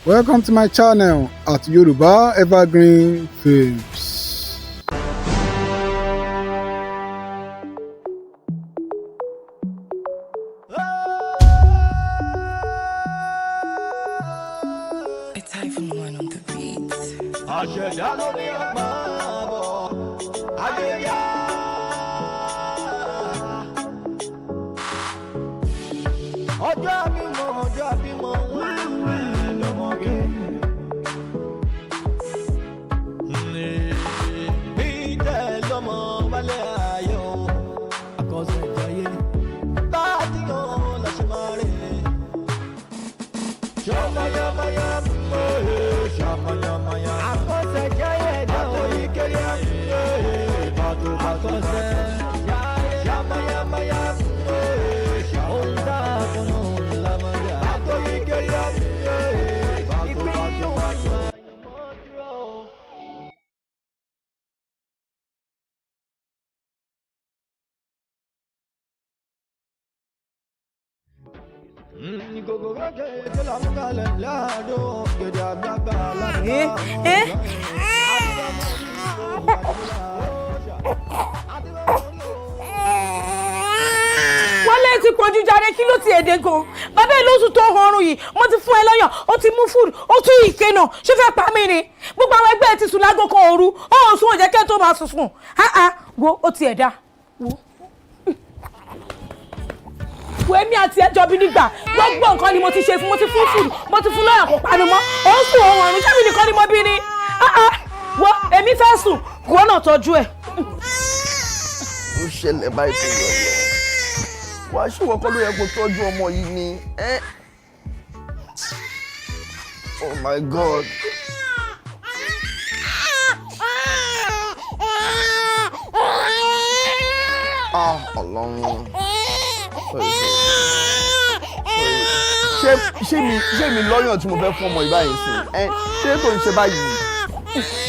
Welcome to my channel at Yoruba Evergreen Films. It's Hyphen One on the beat. Wálé ti pọ̀jù jàre kí ló ti èdè gan bàbá ẹ lóṣù tó ọrùn yìí mo ti fún ẹ lọ́yàn ó ti mú food ó tún ìké náà ṣé fẹ́ pa mí ni gbogbo àwọn ẹgbẹ́ ti sùn lágbo kan òru ó sún òjẹ́ kẹ́ tó máa sùn sùn wo ó ti ẹ̀dá wo èmi àti ẹjọ́ bí nígbà gbogbo nǹkan ni mo ti ṣe fún mo ti fún food mo ti fún lọ́yàn kò panu mọ́ ó ń sùn òun ọ̀run ṣẹ́mi nìkan ni mo bí ni wo èmi fẹ́ sùn wo náà tọ́jú ẹ̀. ó ṣẹlẹ̀ báyìí tó yọ lọ wàá ṣùwọ́ kọ́ ló yẹ kó tọ́jú ọmọ yìí ni oh my god. Ọlọ́run ṣé mi lọ́yàn tí mo fẹ́ fún ọmọ ìbáyìí sí ṣé tó ń ṣe báyìí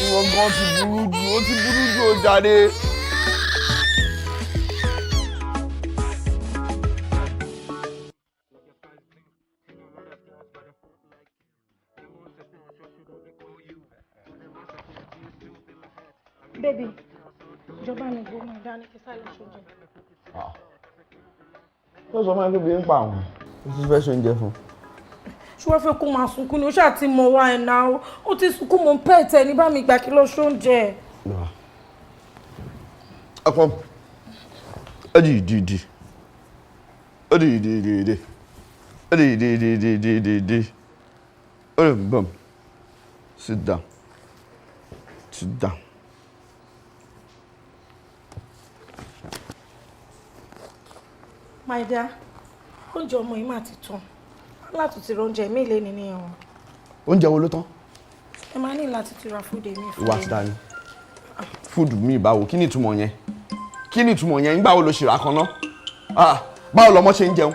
ìwọ̀n gan ti burú jù ó jáde. Baby, ìjọba ni gbogbo máa dá ní kí sáré ṣoúnjẹ. Ó sọ máa ń bí ń pa àwọn ó ti fẹ́ ṣoúnjẹ fún. Ṣé wọ́n fẹ́ kó máa sunkún ni ó ṣáà ti mọ̀ wá ẹ̀ náà ó ti sunkún mọ̀ pẹ́ tẹ̀ ní bá mi gbà kí lọ ṣoúnjẹ. Ọkọ ó di ìdí ó di ìdí ó di ìdí ó lè bọ̀ sit down. Sit down. My dear, oúnjẹ ọmọ yìí máa ti tán. Láti ti ra oúnjẹ mi lé ní ní ẹ̀wọ̀n. Oúnjẹ wo ló tán? Ẹ máa ní láti ti ra food mi fún mi. Ìwà ti dání. Food mi báwo? Kí ni ìtumọ̀ yẹn? Kí ni ìtumọ̀ yẹn? Nígbà wo lo ṣe rà kan náà? Báwo lọmọ ṣe ń jẹun?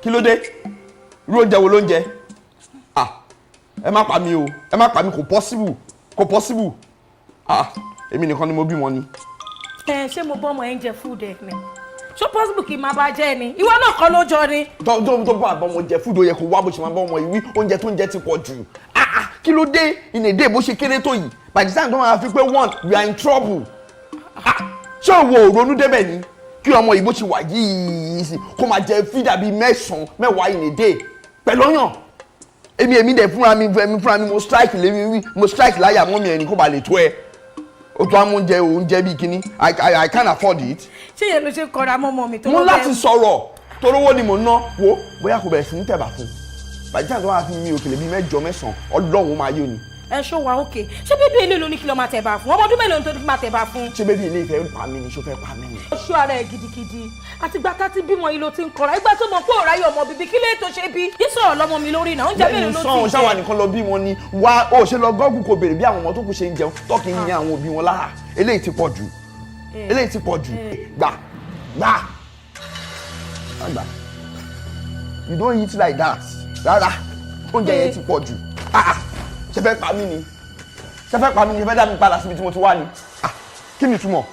Kí ló dé? Irú oúnjẹ wo ló ń jẹ? Ẹ má pa mí o. Ẹ má pa mí kò possible. Kò possible. Èmi nìkan ni mo bímọ ni. Ṣé mo bọ́ ọmọ ẹ̀ ń jẹ food ẹ̀ ni? Ṣó possible kí n máa bá jẹ́ ni? Ìwọ náà kọ́ ló jọ ni. Tó bá àbọ̀ ọmọ jẹ food ó yẹ kó wá bó ṣe máa bá ọmọ yìí wí oúnjẹ tó ń jẹ ti pọ̀ jù. Kí ló dé in a day bó ṣe kéré tó yìí? By the time tó máa fi pé one we are in trouble. Ṣé òwò òrónú débẹ̀ ni? Kí ọmọ yìí bó ṣe wà yìí sí kó máa jẹ fídà bíi mẹ́sàn-án mẹ́wàá in a day pẹ̀lú ọyàn. Èmi dẹ̀ fúnra mi mo strike lémi wí mo strike láyà mọ́ mi ẹni kó ba lè tó ẹ. O tó àmú oúnjẹ bíi kíní I can't afford it. Ṣé yẹn ló ṣe kọra mọ́mọ́ mi tó lọ bẹ́ẹ̀? Mo láti sọ̀rọ̀ torówó ni mo ná wo bóyá kò bẹ̀rẹ̀ sí ní tẹ̀bà fún by the time tó wà fún mi òkèlè bíi mẹ́jọ mẹ́sàn-án Ọlọ́run máa yó ni. Ẹ ṣó wa òkè ṣé bébí ilé ló ní kí ló máa tẹ̀bà fún ọmọ ọdún mélòó ní tó ní máa tẹ̀bà fún. Ṣé bébí ilé ìfẹ́ pa mí ni ṣó fẹ́ pa mí ni. Ó ṣó ara ẹ̀ gidigidi àtìgbà tá ti bímọ yìí ló ti ń kọra ìgbà tó mọ pé ò ráyè ọmọ bíbí kí lè tó ṣe bí yí sọ̀rọ̀ lọ́mọ mi lórí náà oúnjẹ mélòó ló ti jẹ. ṣáwa nìkan lọ bí wọn ni wá ó ṣe lọ gọ́ọ̀gù kò béèrè bí àwọn ọmọ tó kù ṣe ń jẹun tọ́kì ń yan àwọn òbí wọn lára eléyìí ti pọ̀ jù gbà. You don't eat like that rárá oúnjẹ yẹn ti pọ̀ jù ṣe fẹ́ pa mí ni ṣe fẹ́ dá mi padà síbi tí mo ti wá ni kí ni ìtumọ̀.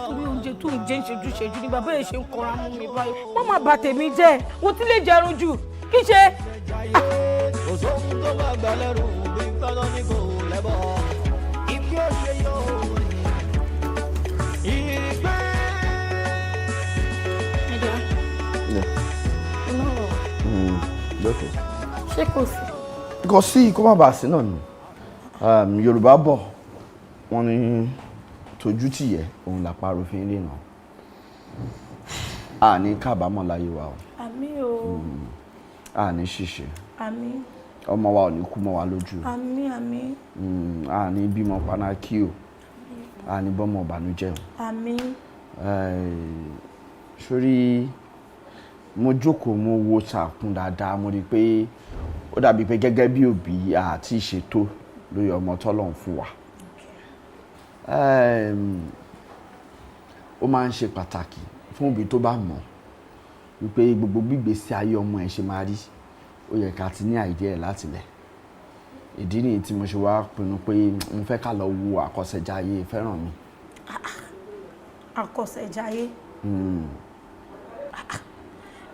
orí oúnjẹ oúnjẹ tó ń jẹ ṣẹ́jú ni bàbá ẹ̀ ṣe ń kọra mú mi báyìí wọ́n máa bà tèmi jẹ́ mo ti lè jẹun jù kí ṣe. òṣòwò tó bá gbà lẹ́rù bí gbọ́dọ̀ ní kò lẹ́bọ̀ ìgbé òṣè yóò ìgbé. ṣé kò sí. kò sí kó má bàa sí náà ni Yorùbá bọ̀ wọ́n ní tójú tìyẹ́ òun làpárò fi ń rìnà a ní kábàámọ̀ láyé wa o. àmín o. a ní ṣìṣe. àmín. ọmọ wa ò ní kú mọ́ wa lójú. àmín àmín. a ní bímọ panákí o a ní bọ́mọ ìbànújẹ́ o. àmín. sórí mo jókòó mo wo ṣàkún dáadáa mo rí i pé ó dàbí pé gẹ́gẹ́ bí òbí àti ìṣètò lórí ọmọ tọ́lọ́run fún wa. Ó máa ń ṣe pàtàkì fún òbí tó bá mọ̀ wípé gbogbo gbígbésí ayé ọmọ ẹ̀ ṣe máa rí ó yẹ ká ti ní àìdíẹ̀ láti lẹ̀. ìdí nìyí tí mo ṣe wá pinnu pé mo fẹ́ ká lọ wo Àkọsẹ̀jayé Fẹ́rànmi. Àkọsẹ̀jayé.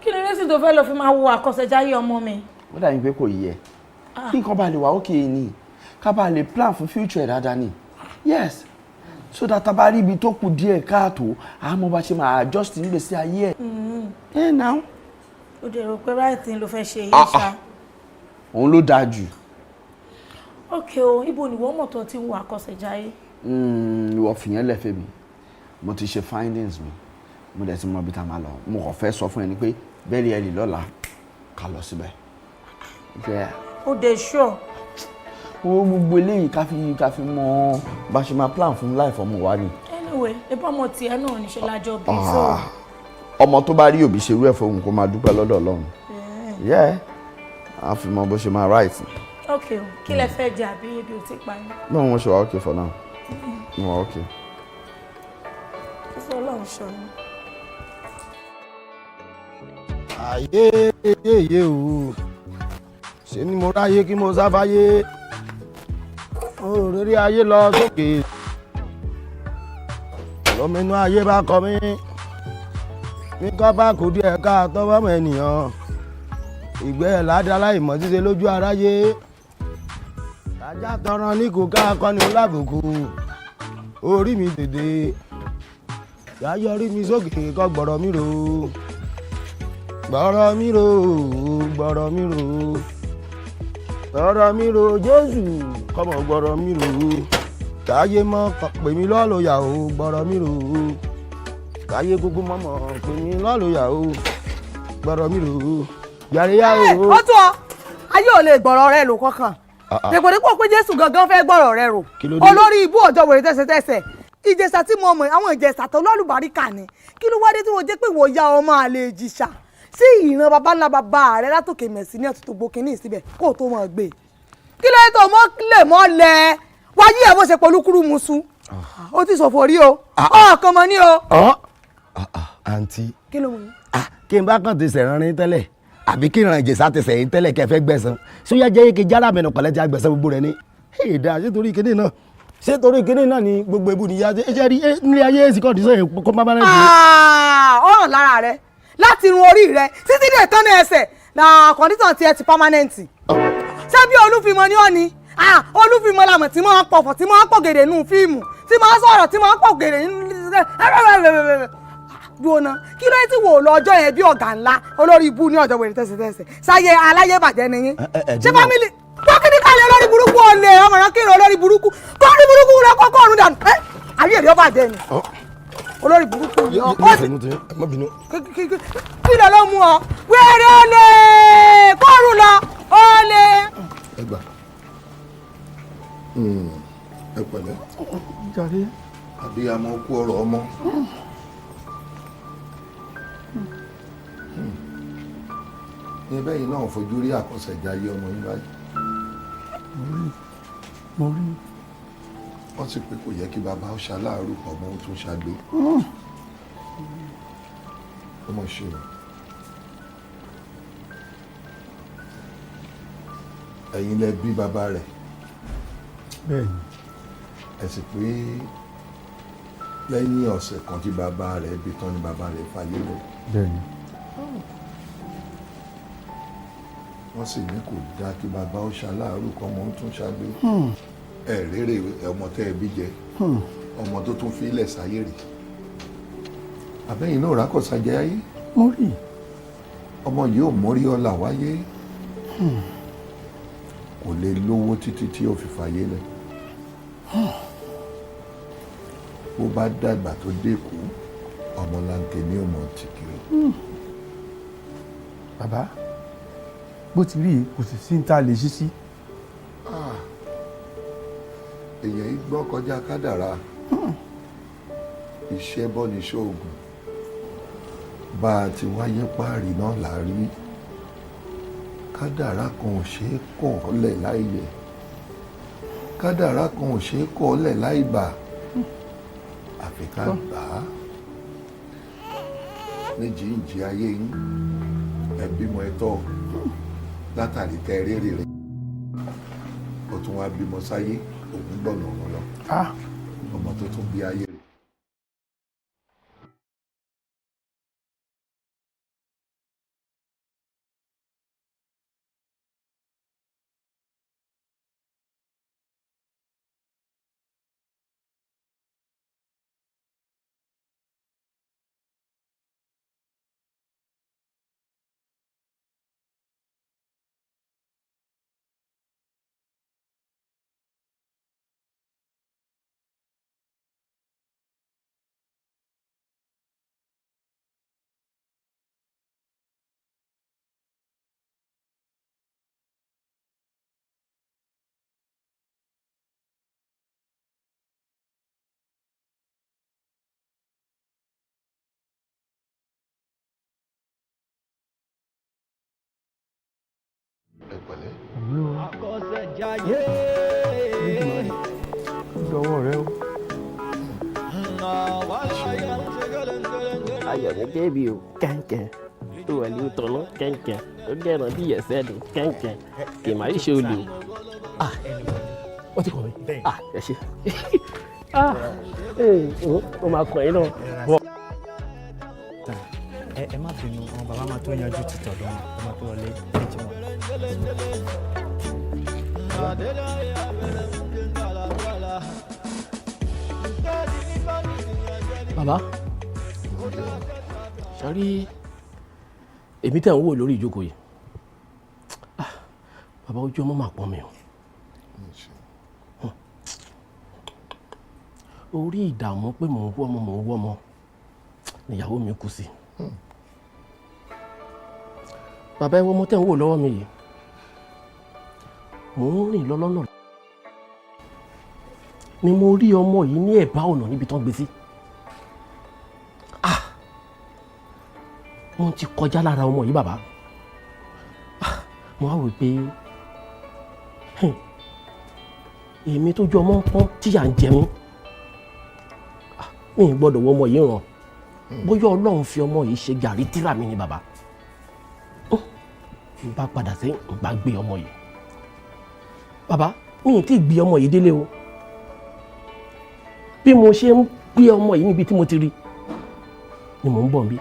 Kí ni lẹ́sìn tó fẹ́ lọ fi máa wo Àkọsẹ̀jayé ọmọ mi? Ó dàbí pé kò yẹ kí nǹkan bá lè wà ókè ni ká bá lè plan fún future ẹ̀ dáadáa ni yes so that tá bá rí ibi tó kù díẹ̀ káàtó àmọ́ bá ṣe máa adjust nígbèsí ayé ẹ̀. Now. ó dẹ̀ rò pé right thing ló fẹ́ ṣe yìí ṣá. òun ló dáa jù. ok o ibo ni wọ́n mọ̀ tó ti ń wo Àkọsẹ̀jayé. ìwọ fìyẹn lẹ̀ fẹ́ mi mo ti ṣe findings mi mo dẹ̀ ti mọ ibi tá a máa lọ mo kàn fẹ́ sọ fún ẹni pé bẹ́ẹ̀ni ẹ lè lọ́la ká lọ síbẹ̀. ó dẹ̀ sure. owó gbogbo eléyìí ká fi mọ bá ṣe máa plan fún life ọmọ wa ni. anyway ebí ọmọ tiẹ̀ náà níṣẹ́ lájọ bí so. ọmọ tó bá rí òbí ṣerú ẹ̀ fóun kó máa dúpẹ́ lọ́dọ̀ Ọlọ́run. a fi mọ bó ṣe máa right. ok o kí lẹ fẹ́ jẹ àbí ebi ò ti pa yín. no wọn ṣe wà okay for now. wọn wà okay. fífọ́ Ọlọ́run ṣọ ni. ayé yéye o ṣe ni mo ráyé kí mo sáfáyé òrèrè ayé lọ sókè lóminú ayé bá kọ mí ní kápá kò díẹ̀ ká tọ́wọ́mọ ènìyàn ìgbẹ́ ẹ̀ ládàá láìmọ̀ ṣíṣe lójú aráyé ajá tọrọ ní kò ká akọni lábùkù orí mi dèdè yáyọrí mi sókè kọ́ gbọ́rọ̀ mi rò gbọ́rọ̀ mi rò gbọ́rọ̀ mi rò gbọ́rọ̀ mi rò Jésù kọ́mọ gbọ́rọ̀ mi rò káyé mọ́ pè mí lọ́lọ́yà o gbọ́rọ̀ mi rò káyé gbogbo mọ́mọ́ pè mí lọ́lọ́yà o gbọ́rọ̀ mi rò yàrá o. ó tó ayé ò lè gbọ́rọ̀ rẹ lò kankan dèpòdépò pé Jésù gangan fẹ́ gbọ́rọ̀ rẹ rò olórí ibú ọjọ́ wèrè tẹ̀sẹ̀tẹ̀sẹ̀ ìjẹsà tí mo mọ̀ àwọn ìjẹsà tó lálùbáríkà ni kí ló wá dé tí mo jẹ́ pé wò ya ọmọ àlè ìjìṣà sí ìran baba ńlá baba rẹ látòkè mẹ̀sí ní ọ̀tún tó gbó kínní síbẹ̀ kó o tó mọ̀ gbé kí ló dé tó mọ́ lè mọ́ lẹ wáyé ẹ̀ bó ṣe polúkúrú musu ó ti sọ̀fọ̀ rí o ọ̀kan mọ́ ní o. àǹtí kí ló mọ̀ ní. kí n bá kàn ti sẹ̀rànrin tẹ́lẹ̀ àbí kí ìran ìjẹsà ti sẹ̀yìn tẹ́lẹ̀ kẹ́ fẹ́ gbẹ̀san ṣé ó yá jẹ́ kí jára mẹ́nu pẹ̀lẹ́ ti àgbẹ̀san gbogbo rẹ̀ ni èdè àṣetorí kínní náà ṣé torí kínní náà ni gbogbo ebu nìyá ṣe rí nílé ayé èsì kọ́ọ̀dù sẹ́yìn kó má bá náà jù. ọ̀rọ̀ lára rẹ láti irun orí rẹ títí dé tán ní ẹsẹ̀ na kọ́ndíṣàn tiẹ̀ ti pámánẹ́ǹtì. ṣé bí olúfimọ ni ó ní olúfimọ làmọ̀ tí máa ń pọ̀fọ̀ tí máa ń pọ̀ gèdè nù fíìmù tí máa ń sọ̀rọ̀ tí máa ń pọ̀ gèdè gbóná kí ló tí wò lọ ọjọ́ yẹn bí ọ̀gá ńlá olórí ibú ní ọjọ́ wèrè tẹ̀sẹ̀tẹ̀sẹ̀ sáyé aláyébàjẹ́ ni yín ṣé fámìlì wákìtí kálẹ̀ olórí burúkú ọ̀lẹ̀ ọmọràn kí olórí burúkú kọ́rí burúkú rẹ kọ́kọ́ ọ̀run dànù ayé èrè ọba jẹ ni olórí burúkú ni kí ló ló mú ọ wẹ́rẹ́ ọ̀lẹ̀ kọ́rùn lọ ọ̀lẹ̀. ẹ gbà ẹ pẹ̀lẹ́ àbíyamọ kú ọ̀rọ̀ ọmọ ní bẹ́yìn náà fojú rí Àkọsẹ̀jayé ọmọ yín báyìí. mo rí. wọ́n sì pé kò yẹ kí bàbá ó ṣaláàrú ọmọ ó tún ṣàgbé. ọmọ ṣe o. ẹ̀yin lẹ bí bàbá rẹ̀. bẹ́ẹ̀ni. ẹ sì pé lẹ́yìn ọ̀sẹ̀ kan tí bàbá rẹ̀ bí tán ni bàbá rẹ̀ fàyè lọ. bẹ́ẹ̀ni. wọ́n sì ní kò dáa kí bàbá ó ṣaláàárù kọ́ ọmọ ó tún ṣàgbé. ẹ rèrè ọmọ tẹ́ ẹ bí jẹ ọmọ tó tún fi ilẹ̀ sáyé rè. àbẹ́yìn náà Rákọ̀sájayé. mo rí. ọmọ yìí ò mórí ọlà wáyé. kò lè lówó títí tí ó fi fàyè lẹ̀. bó bá dàgbà tó dẹ́kù ọmọlanke ní ọmọ tìkìrì. bàbá bó ti rí kò sì sí ní ta lè ṣí sí. èèyàn yìí gbọ́ kọjá kádàrá iṣẹ́ bọ́ ní ṣoògùn bá a ti wáyé páàrí náà là á rí kádàrá kan ò ṣeé kọ̀ ọ́lẹ̀ láì yẹ̀ kádàrá kan ò ṣeé kọ̀ ọ́lẹ̀ láì bà àfi ká gbà á ní jíǹjì ayé yín ẹ bímọ ẹ tọ́ látàrí tẹ rírì rẹ ó tún wá bímọ sáyé òun gbọ̀nà ọ̀run lọ ọmọ tó tún bí ayé rẹ. ẹ pẹ̀lẹ́. Akosejaye. ìdọ̀wọ́ rẹ o. ayọ̀ ní bẹ́ẹ̀bì o kẹ́ńkẹ́ tó wà ní tọ̀nà kẹ́ńkẹ́ ó gẹ̀ràn bí ẹ̀sẹ̀ dùn kẹ́ńkẹ́ kì í máa yí ṣe olè o. ó ti kọ̀ mí ẹ ṣe ó máa kàn yín náà. ẹ má bínú àwọn bàbá máa tó yanjú títọ̀ lọ́wọ́ ẹ má tó wọlé ẹjọ́ wọn. bàbá sọ́rí èmi tẹ̀ ń wò lórí ìjókòó yìí bàbá ojú ọmọ máa pọ́n mi o orí ìdààmú pé mò ń wọ́ ọmọ níyàwó mi kú sí bàbá ẹwọ́ ọmọ tẹ̀ ń wò lọ́wọ́ mi yìí mò ń rìn lọ́lọ́nà ni mo rí ọmọ yìí ní ẹ̀bá ọ̀nà níbi tán gbé sí wọ́n ti kọjá lára ọmọ yìí bàbá mo wá wò pé èmi tó jọ ọmọ ń pọ́n tíyà ń jẹ mí mi ì gbọ́dọ̀ wọ ọmọ yìí ràn bóyá ọlọ́run fi ọmọ yìí ṣe gàrí tíra mi ni bàbá n bá padà sẹ́yìn n bá gbé ọmọ yìí bàbá mi ì tí ì gbé ọmọ yìí délé o bí mo ṣe ń gbé ọmọ yìí níbi tí mo ti rí ni mò ń bọ̀ bí.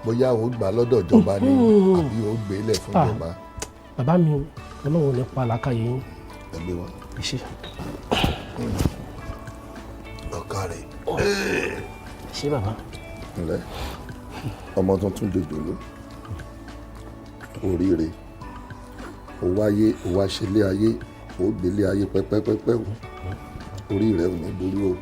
bóyá o gbà lọ́dọ̀ ìjọba ni àbí o gbé lẹ̀ fún ìjọba. bàbá mi ọlọ́run ní pa làákàyè yín. ẹgbẹ́ wa. ṣe. ọ̀ka rẹ̀. ṣé bàbá. ǹlẹ́ ọmọ tuntun jòjòló oríire o wáyé o wá ṣe ilé ayé o gbélé ayé pẹ́pẹ́pẹ́pẹ́ o orí rẹ̀ ò ní burú o.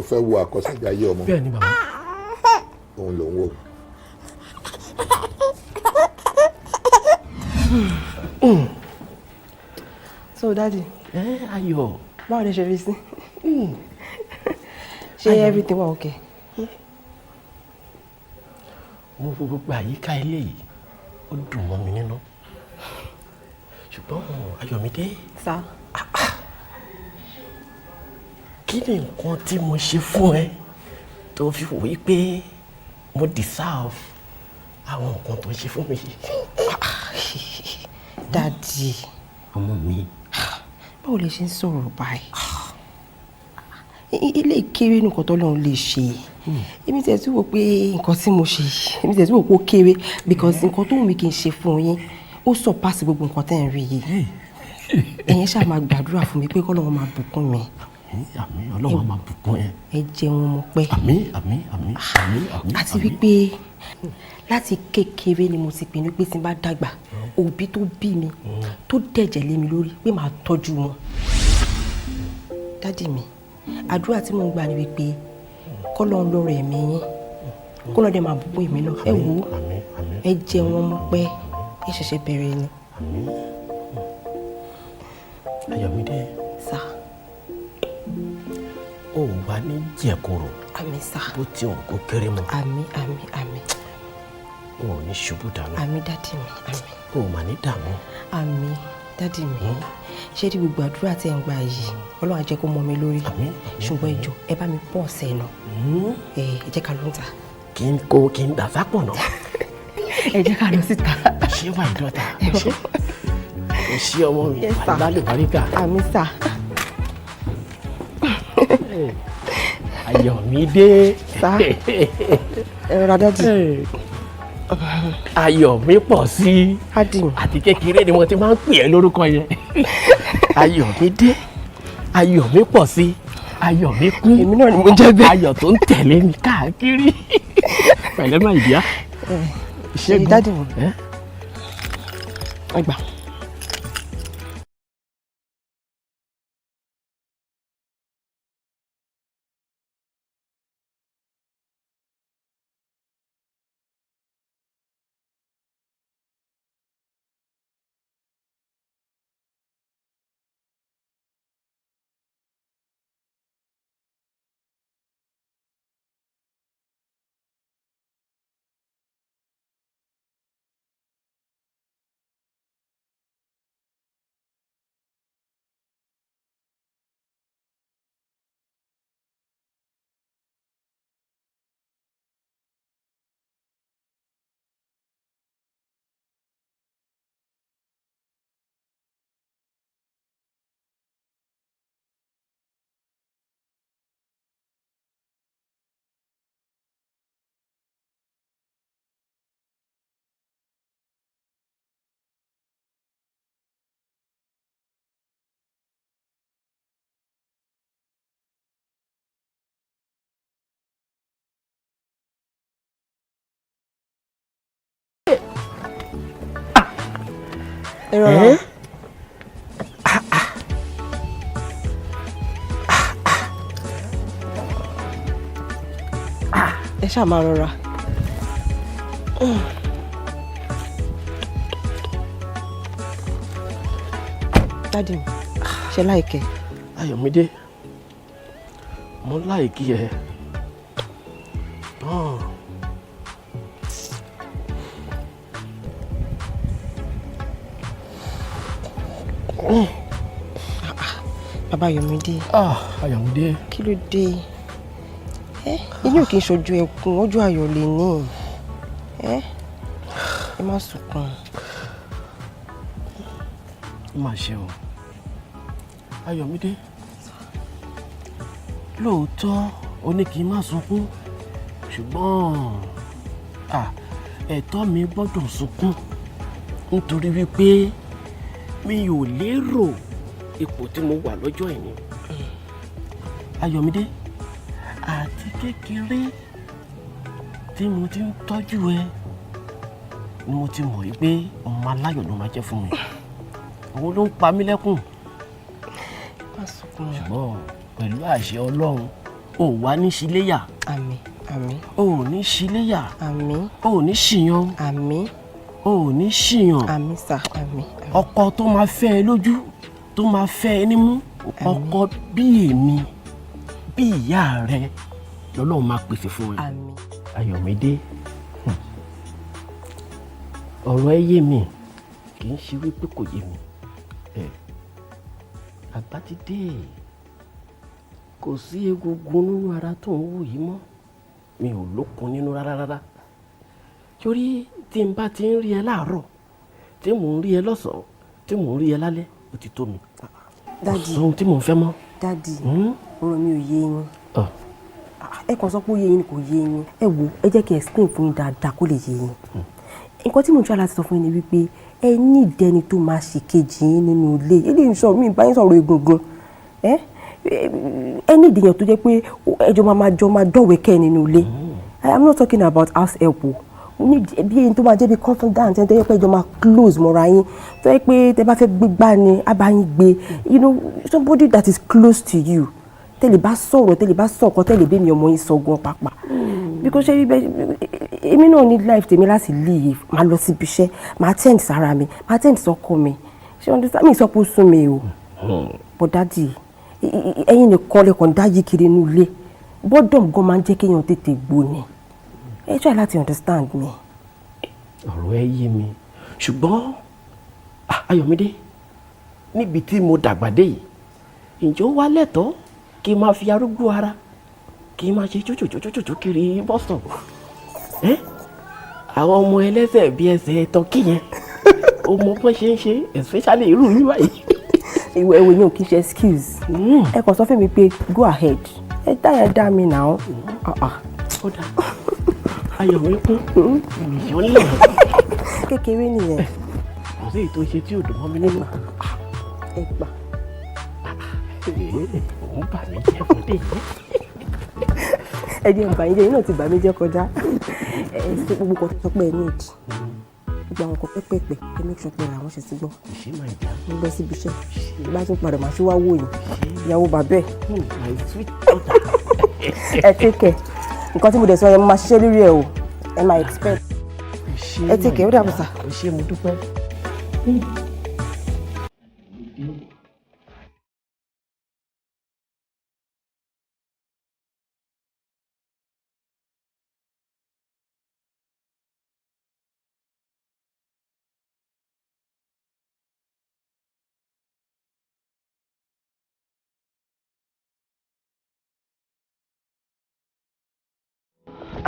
o fẹ́ wo Akosejaye ọmọ. bẹ́ẹ̀ ni bàbá. òun ló ń wò. So daddy. Ayọ̀. Báwo lè ṣe rí sí? Ṣé everything wà okay? Mo wo gbogbo àyíká ilé yìí ó dùn mọ́ mi nínú ṣùgbọ́n Ayọ̀mídé. Sá. Kí ni nǹkan tí mo ṣe fún ẹ tó fi wò pé mo deserve àwọn nǹkan tó ṣe fún mi? Daddy. Ọmọ mi. Báwo lè ṣe ń sọ̀rọ̀ báyìí? Ilé kéré nǹkan tó lọ́run lè ṣe. Èmi tẹ̀ tí wò pé nǹkan tí mo ṣe èmi tẹ̀ tí wò pé ó kéré because nǹkan tó wù mí kí n ṣe fún yín ó surpass gbogbo nǹkan tẹ́ ń rí yìí. Ẹ̀yin ṣáà máa gbàdúrà fún mi pé k'Ọlọ́run máa bùkún mi. Àmín, Ọlọ́run máa bùkún ẹ. Ẹ jẹun mo pẹ́. Àmín, àmín, àmín, àmín, àmín. Àti wípé láti kékeré ni mo ti pinnu pé tí n bá dàgbà òbí tó bí mi tó dẹ̀jẹ̀ lé mi lórí pé màá tọ́jú wọn. Dádì mi àdúrà tí mo ń gbà ni wípé k'Ọlọ́run lọ́rọ̀ ẹ̀mí yín k'Ọlọ́run dẹ̀ máa bùkún èmi náà. Ẹ wò ó ẹ jẹun ọmọ pẹ́ ẹ ṣẹ̀ṣẹ̀ bẹ̀rẹ̀ ni. Ayọ̀mídé. Sá. Ó wà ní jẹ̀kọ̀rọ̀. Àmín sá. Bó ti hàn kó kéré mọ́. Àmín àmín àmín. O ò ní ṣubú dànù. Àmín dádì mi àmín. O ò mà ní dààmú. Àmín dádì mi. Ṣé rí gbogbo àdúrà tí ẹ̀ ń gbà yìí Ọlọ́run á jẹ́ kó mọ mi lórí. Ṣùgbọ́n ìjọ ẹ bá mi pọ̀ ọ̀sẹ̀ náà. Ẹ jẹ́ ká ló ń ta. Kí n dà sápọ̀ náà. Ẹ jẹ́ ká lọ síta. Ṣé wà ìdọ́ta? Ṣé ọmọ mi wà lálùbáríkà? Àmín sà. Ayọ̀mídé. Sá. Ẹ rọra dádì. Ayọ̀ mi pọ̀ sí. Àti kékeré ni mo ti máa ń pè ẹ́ lórúkọ yẹn. Ayọ̀mídé. Ayọ̀ mi pọ̀ sí. Ayọ̀ mi kún. Èmi náà ni mo jẹ́ bẹ́ẹ̀. Ayọ̀ tó ń tẹ̀lé mi káàkiri. Pẹ̀lẹ́ máa ìdíyà. Ṣé dádì mi? Ẹ gbà. Ẹ ṣáà máa rọra. Dádì mi, ṣe láìkẹ́? Ayọ̀mídé, mo láìkí ẹ. Bàbá Ayọ̀mídé. Ayọ̀mídé. Kí ló dé? Inú ò kì í ṣojú ẹkún, ojú ayọ̀ lè ní. Ẹ má sunkún. Ó mà ṣe o. Ayọ̀mídé. Lóòótọ́ o ní kí n má sunkún ṣùgbọ́n ẹ̀tọ́ mi gbọ́dọ̀ sunkún nítorí wípé mi ò lérò ipò tí mo wà lọ́jọ́ ìní. Ayọ̀mídé, àti kékeré tí mo ti ń tọ́jú ẹ ni mo ti mọ̀ wípé ọmọ aláyọ̀ ló máa jẹ́ fún mi. Òun ló ń pa mí lẹ́kùn. Ṣùgbọ́n pẹ̀lú àṣẹ Ọlọ́run ò wá ní ṣíléyà. àmín àmín. ò ní ṣíléyà. àmín. ò ní ṣìyàn. àmín. ò ní ṣìyàn. àmín sà àmín. ọkọ tó máa fẹ́ ẹ lójú tó máa fẹ́ ẹ nímú ọkọ bí èmi bí ìyá rẹ lọ́lọ́run máa pèsè fún ẹ. àmín. Ayọ̀mídé ọ̀rọ̀ ẹ yé mi kì í ṣe wípé kò yé mi àgbà ti dé kò sí egungun nínú ara tó ń wò yìí mọ́ mi ò lókun nínú rárá torí tí n bá ti ń rí ẹ láàárọ̀ tí mò ń rí ẹ lọ́sàn-án tí mò ń rí ẹ lálẹ́ ó ti tó mi kò sóhun tí mò ń fẹ́ mọ́. dádì ọ̀rọ̀ mi ò yé yín ẹ kàn sọ pé ó yé yín kò yé yín ẹ wò ẹ jẹ́ kí n explain fún yín dáadáa kó lè yé yín nǹkan tí mo ń try láti sọ fún yín ni wípé ẹ ní ìdẹni tó máa ṣe kejì yín nínú ilé eléyìí sọ mí báyìí sọ̀rọ̀ egungun ẹ ní ìdíyàn tó jẹ́ pé ẹjọ́ máa dọ̀wẹ́kẹ́ nínú ilé I am not talking about house help o ní bí ẹni tó máa jẹ́ bí confidant ẹni tó yẹ pé ẹjọ́ máa close mọ́ra yín tó yẹ pé tẹ bá fẹ́ gbégbá ni á bá yín gbé somebody that is close to you tẹ́lẹ̀ bá sọ̀rọ̀ tẹ́lẹ̀ bá sọ̀kọ́ tẹ́lẹ̀ bí mi ọmọ yín sọ gan pàápàá because ṣe èmi náà ní life tèmi láti live máa lọ síbi iṣẹ́ máa tend sára mi máa tend sọ́kọ mi ṣé understand mi ìsọpọ̀ sún mi o but daddy ẹ̀yin nìkan lẹ́kàn dájí kiri inú ilé bọ́dọ̀m gan máa ń jẹ́ kéèyàn tètè gbó ni ẹ try láti understand me. ọ̀rọ̀ ẹ yé mi ṣùgbọ́n Ayọ̀mídé níbi tí mo dàgbà dé yìí ǹjẹ́ ó wá lẹ́tọ̀ọ́ kí n máa fi arúgbó ara kí n máa ṣe jójòjójòjò kiri bọ́sọ̀ àwọn ọmọ ẹlẹ́sẹ̀ bí ẹsẹ̀ tọ́kì yẹn ó mọ bó ṣe ń ṣe especially irú mi báyìí. ìwé ìwé yẹn ò kí ń ṣe excuse ẹ kàn sọ fún mi pé go ahead ẹ dá mi náà. ó dà Ayọ̀míkún ìyọ̀ ńlẹ̀ kékeré nìyẹn. kò sí èyí tó ṣe tí ò dùn mọ́ mi nínú. ẹ gbà. òun bà mí jẹ́ fún dé yìí. ẹni ọba yìí lẹ́yìn náà ti bà mí jẹ́ kọjá ẹ ṣe gbogbo kan tó sọ pé ẹ ní ìdí gbogbo àwọn kan pẹ́pẹ́pẹ́ ẹ make sure pé àwọn ṣe ti gbọ́. ìṣe máa ń jà. mo lọ síbi iṣẹ́ bá tún padà máa ṣe wá wò yìí ìyàwó bàbá ẹ̀. ẹ take care nǹkan tí mo dẹ̀ sọ yẹn mo máa ṣiṣẹ́ lórí ẹ̀ o ẹ máa expect ẹ take care ó dàbọ̀ sà. ẹ ṣé mo dúpẹ́.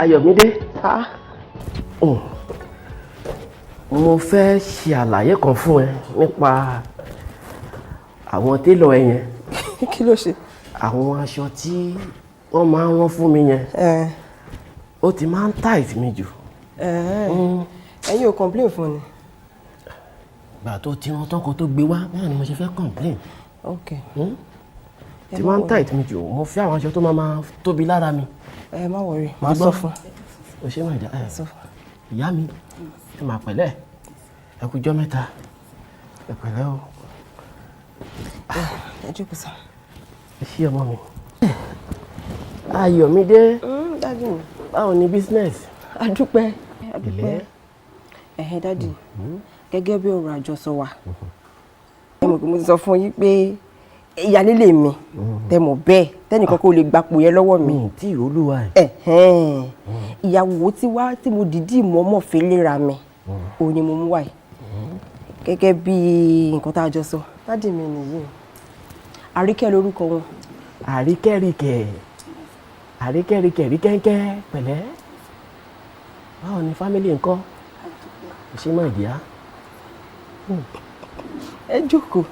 Ayọ̀mídé mo fẹ́ ṣe àlàyé kan fún ẹ nípa àwọn télọ̀ ẹ yẹn. kí ló ṣe. àwọn aṣọ tí wọ́n máa ń rán fún mi yẹn ó ti máa ń tight mi jù. ẹ̀yin ò complain fún ni. gbà tó ti rán tọkọ tó gbé wá báwo ni mo ṣe fẹ́ complain. ok. ti máa ń tight mi jù mo fẹ́ àwọn aṣọ tó máa tóbi lára mi. ẹ má wọrí màá sọ fún. o ṣe máa jà ìyá mi ẹ máa pẹ̀lẹ́ ẹ kú jọ́ mẹ́ta ẹ pẹ̀lẹ́ o. ẹ jókòó sá. ẹ ṣí ọmọ mi. Ayọ̀mídé dádì mi. báwo ni business. adúpẹ́ ilé. dádì gẹ́gẹ́ bí ọ̀rọ̀ àjọsọ wa ẹ mọ̀ pé mo ti sọ fún yín pé ìyálélé mi tẹ mọ̀ bẹ́ẹ̀ tẹ́nìkan kó lè gbapò yẹn lọ́wọ́ mi. tí olúwa ẹ̀. ìyàwó tí mo dìídì mọ́mọ́ fi léra mi òun ni mo mú wáyé gẹ́gẹ́ bí nǹkan tá a jọ sọ dádì mi nìyí àríkẹ́ lórúkọ wọn. àríkẹ́ríkẹ́ ríkẹ́ńkẹ́ pẹ̀lẹ́ báwo ni fámílì ńkọ́ ṣé máa jẹ́ á. ẹ jókòó.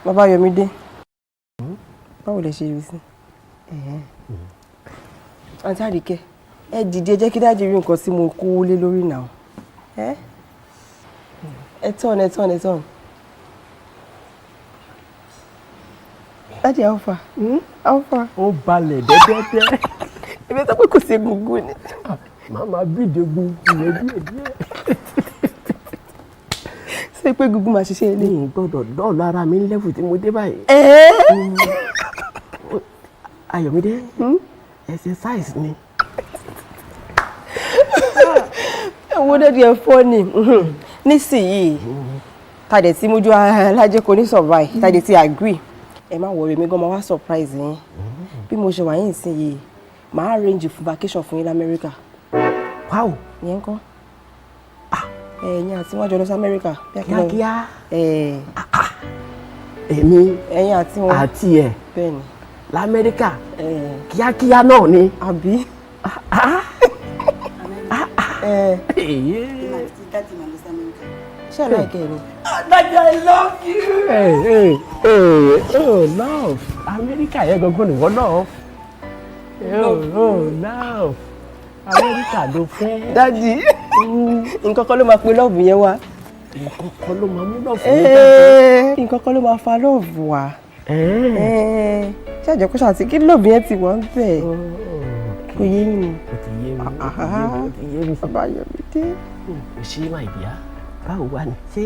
Bàbá Ayọ̀mídé báwo lẹ ṣe rí sí. àǹtí Àríkẹ́ ẹ dìde jẹ́ kí dájú rí nǹkan tí mo kó lé lórí náà ẹ tán. dájú alfa. ó balẹ̀ dẹ́dẹ́dẹ́. ebi sọ pé kò sí egungun ni. màmá bídè gun ilẹ̀ díẹ̀. ṣé pé egungun máa ṣiṣẹ́ ilé. mi gbọ́dọ̀ dọ́ọ̀lù ara mi lẹ́fù tí mo dé báyìí. Ayọ̀mídé exercise ni. Owó dẹ́dí ẹ fọ́ ni nísìnyìí tàdé tí mojú alájẹ kò ní survive tàdé tí agree ẹ má worry mi gan ma wá surprise yín bí mo ṣe wà yín nísìnyìí màá arrange fún vacation fún yín lamẹ́ríkà. Wow. Ìyẹn kọ́ ẹ̀yin àti wọ́n jọ lọ sí Amẹ́ríkà kíákíá. Èmi ẹ̀yin àti wọn àti ẹ̀ bẹ́ẹ̀ni l'Amẹ́ríkà kíákíá náà ni. àbí. Ṣé ẹ láìkẹ́ ni? Daddy, I love you. Oh, love. Amẹ́ríkà yẹn gangan nìwọ love. Love. Amẹ́ríkà ló fẹ́. Daddy, nǹkan kan ló máa pe love yẹn wá. Nǹkan kan ló máa mú love yẹn jáde. Nǹkan kan ló máa fa love wá. Ṣé àjẹ́ kó ṣàtì kí love yẹn ti wà ń bẹ̀? Kò yé yín. Ó ti yé mi. Bàbá Ayọ̀mídé. Ó ṣe my dear. Báwo wà ní? Ṣé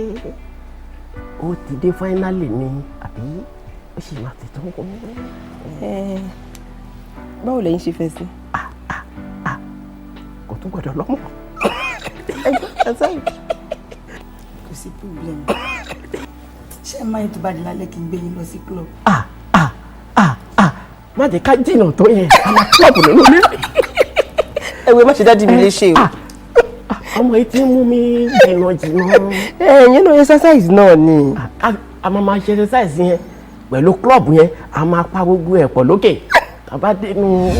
ó ti dé finally ni àbí ó sì máa ti tó ń kọ́? Báwo lẹ̀yin ṣe fẹ́ sí? Kò tún gbọ́dọ̀ lọ́mọ. Kò sí problem. Ṣé ẹ máa ń tó bá di lálẹ́ kí n gbé yín lọ sí club? Má jẹ́ ká jìnnà tó yẹn. A máa club nínú ilé. Ẹ̀wẹ̀ má ṣe dádì mi léṣe o. Ọmọ yìí ti ń mú mi jìnnà. Ẹ̀yin náà exercise náà ni. A máa ṣe exercise yẹn pẹ̀lú club yẹn a máa pa gbogbo ẹ̀ pọ̀ lókè. Tàbá dénú.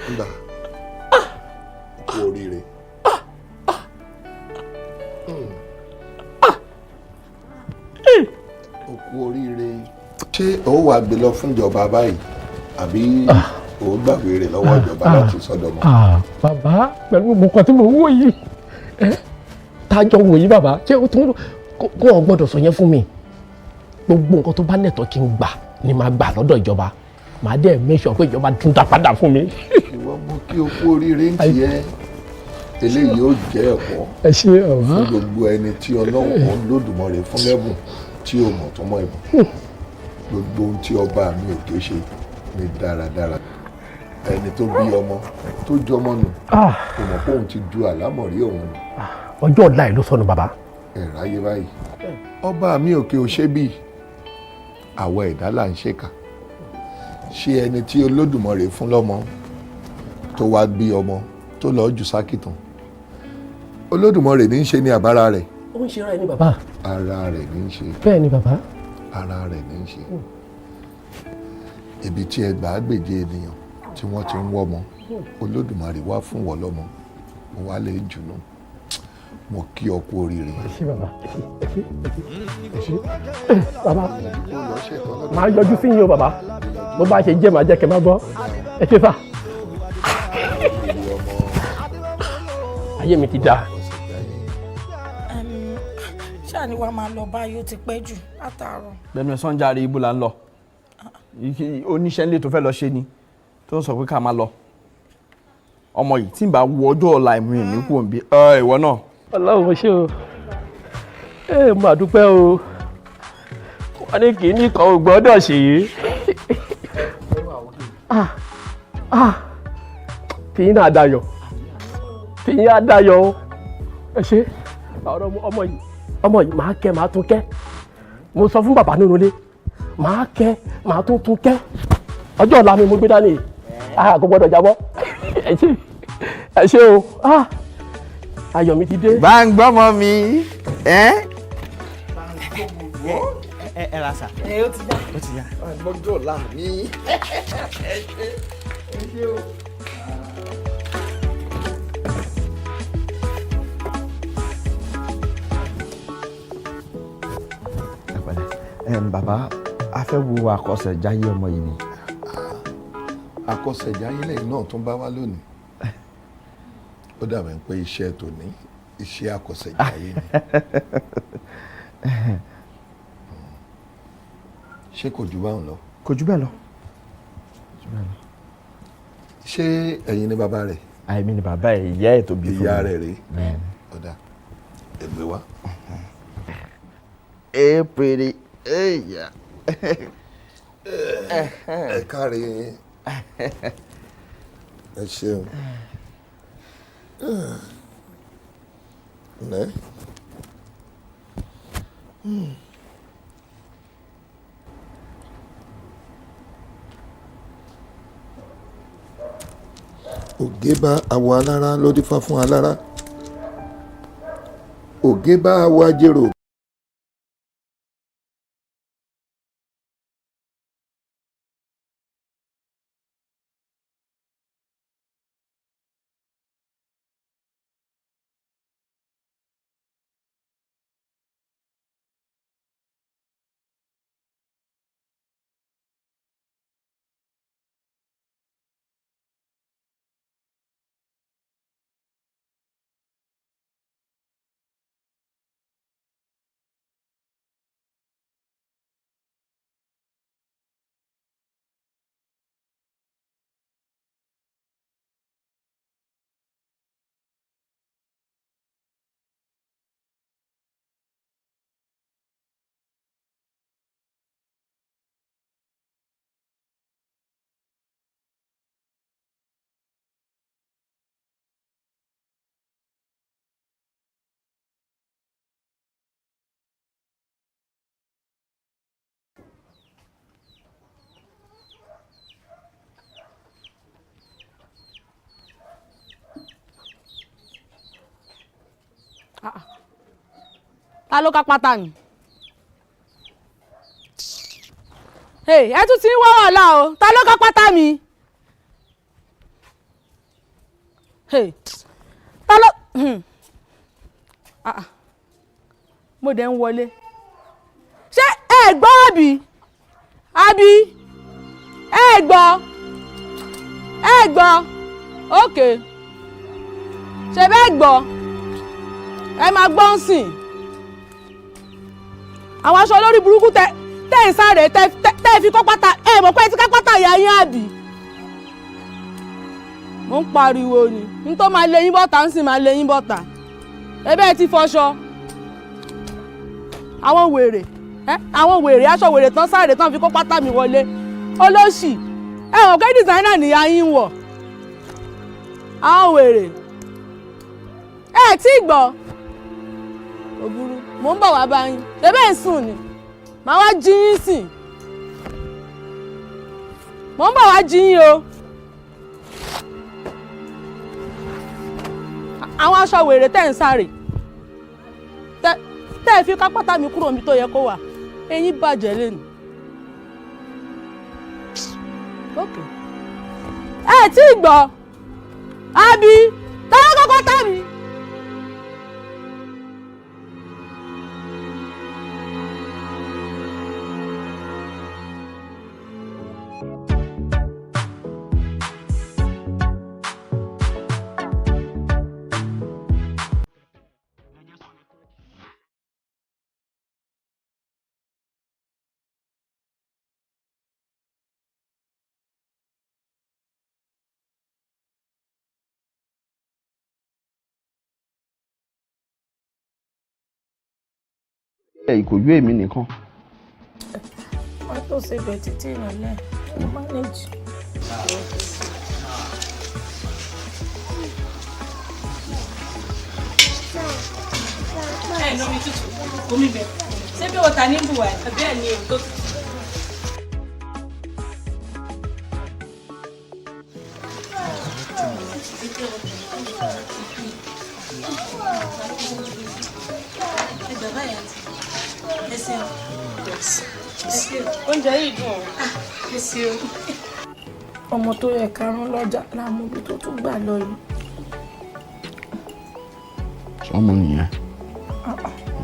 Nda kú oríire. O kú oríire. Ṣé o wà gbé lọ fún ìjọba báyìí àbí o gbàgbé rẹ̀ lọ́wọ́ ìjọba láti sọ́dọ̀ mọ́? Bàbá pẹ̀lú gbogbo nǹkan tí mo wò yìí tájọ wò yìí bàbá ṣé o tún kó o gbọ́dọ̀ sọ yẹn fún mi. Gbogbo nǹkan tó bá nẹ̀tọ́ kí n gbà ni màá gbà lọ́dọ̀ ìjọba. Màá dẹ̀ make sure pé ìjọba tún dá padà fún mi. Ìwọ mú kí o kú oríire ń tiẹ̀. Eléyìí ó jẹ́ ẹ̀kọ́ ẹ ṣe ọ̀hún. fún gbogbo ẹni tí Ọlọ́run Olódùmarè fún lẹ́bùn tí o mọ̀ tó mọ̀ ẹ̀bùn. Gbogbo ohun tí ọba mi ò ké ṣe ní dáradára. Ẹni tó bí ọmọ tó jọmọ nù kò mọ̀ pé òun ti ju àlámọ̀rí òun nù. Ọjọ́ ọ̀la ẹ̀ ló sọnù bàbá. Ẹ̀ráyé báyìí. Ọba mi òkè ò ṣe bí àwa ẹ̀dá là ń ṣèkà. Ṣé ẹni tí Olódùmarè fún lọ́mọ tó wá gbé ọmọ tó lọ́ọ́ jù sákìtàn Olódùmarè ní í ṣe ní àbára rẹ̀. Ó ń ṣe ara ẹni bàbá. Ara rẹ̀ ní í ṣe. Bẹ́ẹ̀ ni bàbá. Ara rẹ̀ ní í ṣe. Ibi tí ẹgbàágbèje ènìyàn tí wọ́n ti ń wọ́mọ Olódùmarè wá fún wọn lọ́mọ mo wá lè jùnú mo kí ọ kú oríire. Ẹ ṣé bàbá. Ẹ ṣé bàbá. Màá yọjú sí yín o bàbá. Bó bá ṣe jẹ́ màá jẹ́ kẹ́ máa gbọ́. Ẹ ṣé sà. Ayé mi ti dáa. Ṣáà ni wàá máa lọ báyìí ó ti pẹ́ jù látàárọ̀. Bẹ́ẹ̀ni Sànjàre ibo là ń lọ. Oníṣẹ́ ńlẹ̀ tó fẹ́ lọ ṣe ni tó ń sọ pé ká máa lọ. Ọmọ yìí tí ń bá wo ọjọ́ ọ̀la ìmú ìní kú òǹbí. Ìwọ náà. Ọlọ́run mo ṣe o. Mo dúpẹ́ o. Wọ́n ní kì í ní kan ò gbọ́dọ̀ ṣe é. Tìyín náà dayọ̀. Tìyín á dayọ̀ o. Ẹ ṣé ọmọ yìí màá kẹ́ màá tún kẹ́. Mo sọ fún bàbá nínú ilé màá kẹ́ màá tún kẹ́. Ọjọ́ ọ̀la mi mo gbé dání. Kò gbọ́dọ̀ jábọ́. Ẹ ṣé o. Ayọ̀ mi ti dé. Bá ń gbọ́mọ mi. Ẹ ra sà. Ó ti yá. Ó ti yá. Ọjọ́ ọ̀la mi. Bàbá a fẹ́ wo Àkọsẹ̀jáyé ọmọ yìí ni. Àkọsẹ̀jáyé lẹ́yìn náà tún bá wá lónìí. Ó dàbẹ̀ pé iṣẹ́ tòní iṣẹ́ Àkọsẹ̀jáyé ni. Ṣé kò jù báwọn lọ? Kò jù bẹ́ẹ̀ lọ. Ṣé ẹ̀yin ni bàbá rẹ̀? Àìmí ni bàbá ẹ̀, ìyá ẹ̀ tó bí fún mi. Ìyá rẹ̀ rèé. Ọ̀dà ẹgbẹ́ wa. Pretty. Yeah. ẹ káre ẹ ṣeun ǹlẹ́ ògé bá awọ alára ló dífá fún alára ògé bá awọ ajérò. Ta ló ká pátá ni? Ẹ tún ti ń wá wàhálà o. Ta ló ká pátá mi? Ta ló. Mo dẹ̀ ń wọlé. Ṣé ẹ gbọ́ àbí? Àbí? Ẹ gbọ́? Ẹ gbọ́? Okay. Ṣé bẹ́ẹ̀ gbọ́? Ẹ máa gbọ́ ń sìn. Àwọn aṣọ olórí burúkú tẹ́ ń sáré tẹ́ fi kọ́ pátá ẹ mọ̀ pé ẹ ti ká pátá ìyá yín àbí. Mo ń pariwo ni n tó máa lé yín bọ́ta ń sì máa lé yín bọ́ta. Ebe ẹ ti fọṣọ. Àwọn wèrè aṣọ wèrè tán sáré tán fi kọ́ pátá mi wọlé. Olóṣì ẹ mọ̀ pé dìsáínà nìyá yín wọ̀. Àwọn wèrè ẹ tí gbọ́. Òbúrú mò ń bọ̀ wá bá yín ṣebí ń sùn ni màá wá jí yín sìn mò ń bọ̀ wá jí yín o. Àwọn aṣọ wèrè tẹ́ ń sáré tẹ́ ẹ fi ká pátá mi kúrò níbi tó yẹ kó wà eyín bàjẹ́ lẹ́nu. ẹ tí gbọ́ àbí táwọn kọ́kọ́ tá mi. Ìkòjú èmi nìkan. Wọ́n tó ṣe bẹ̀ títí ìrọ̀lẹ́ ẹ̀ mánéjì. Ẹ lómi tútù, omi bẹ̀. Ṣé bí wọ́n ta ní bùwà ẹ̀ bẹ́ẹ̀ ni èyí tó tutù. Oúnjẹ yìí dùn ọ́. Ọmọ tó yẹ ká rán lọ́jà láàmú bí tó tún gbà lọ yìí. Sọmọ nìyẹn.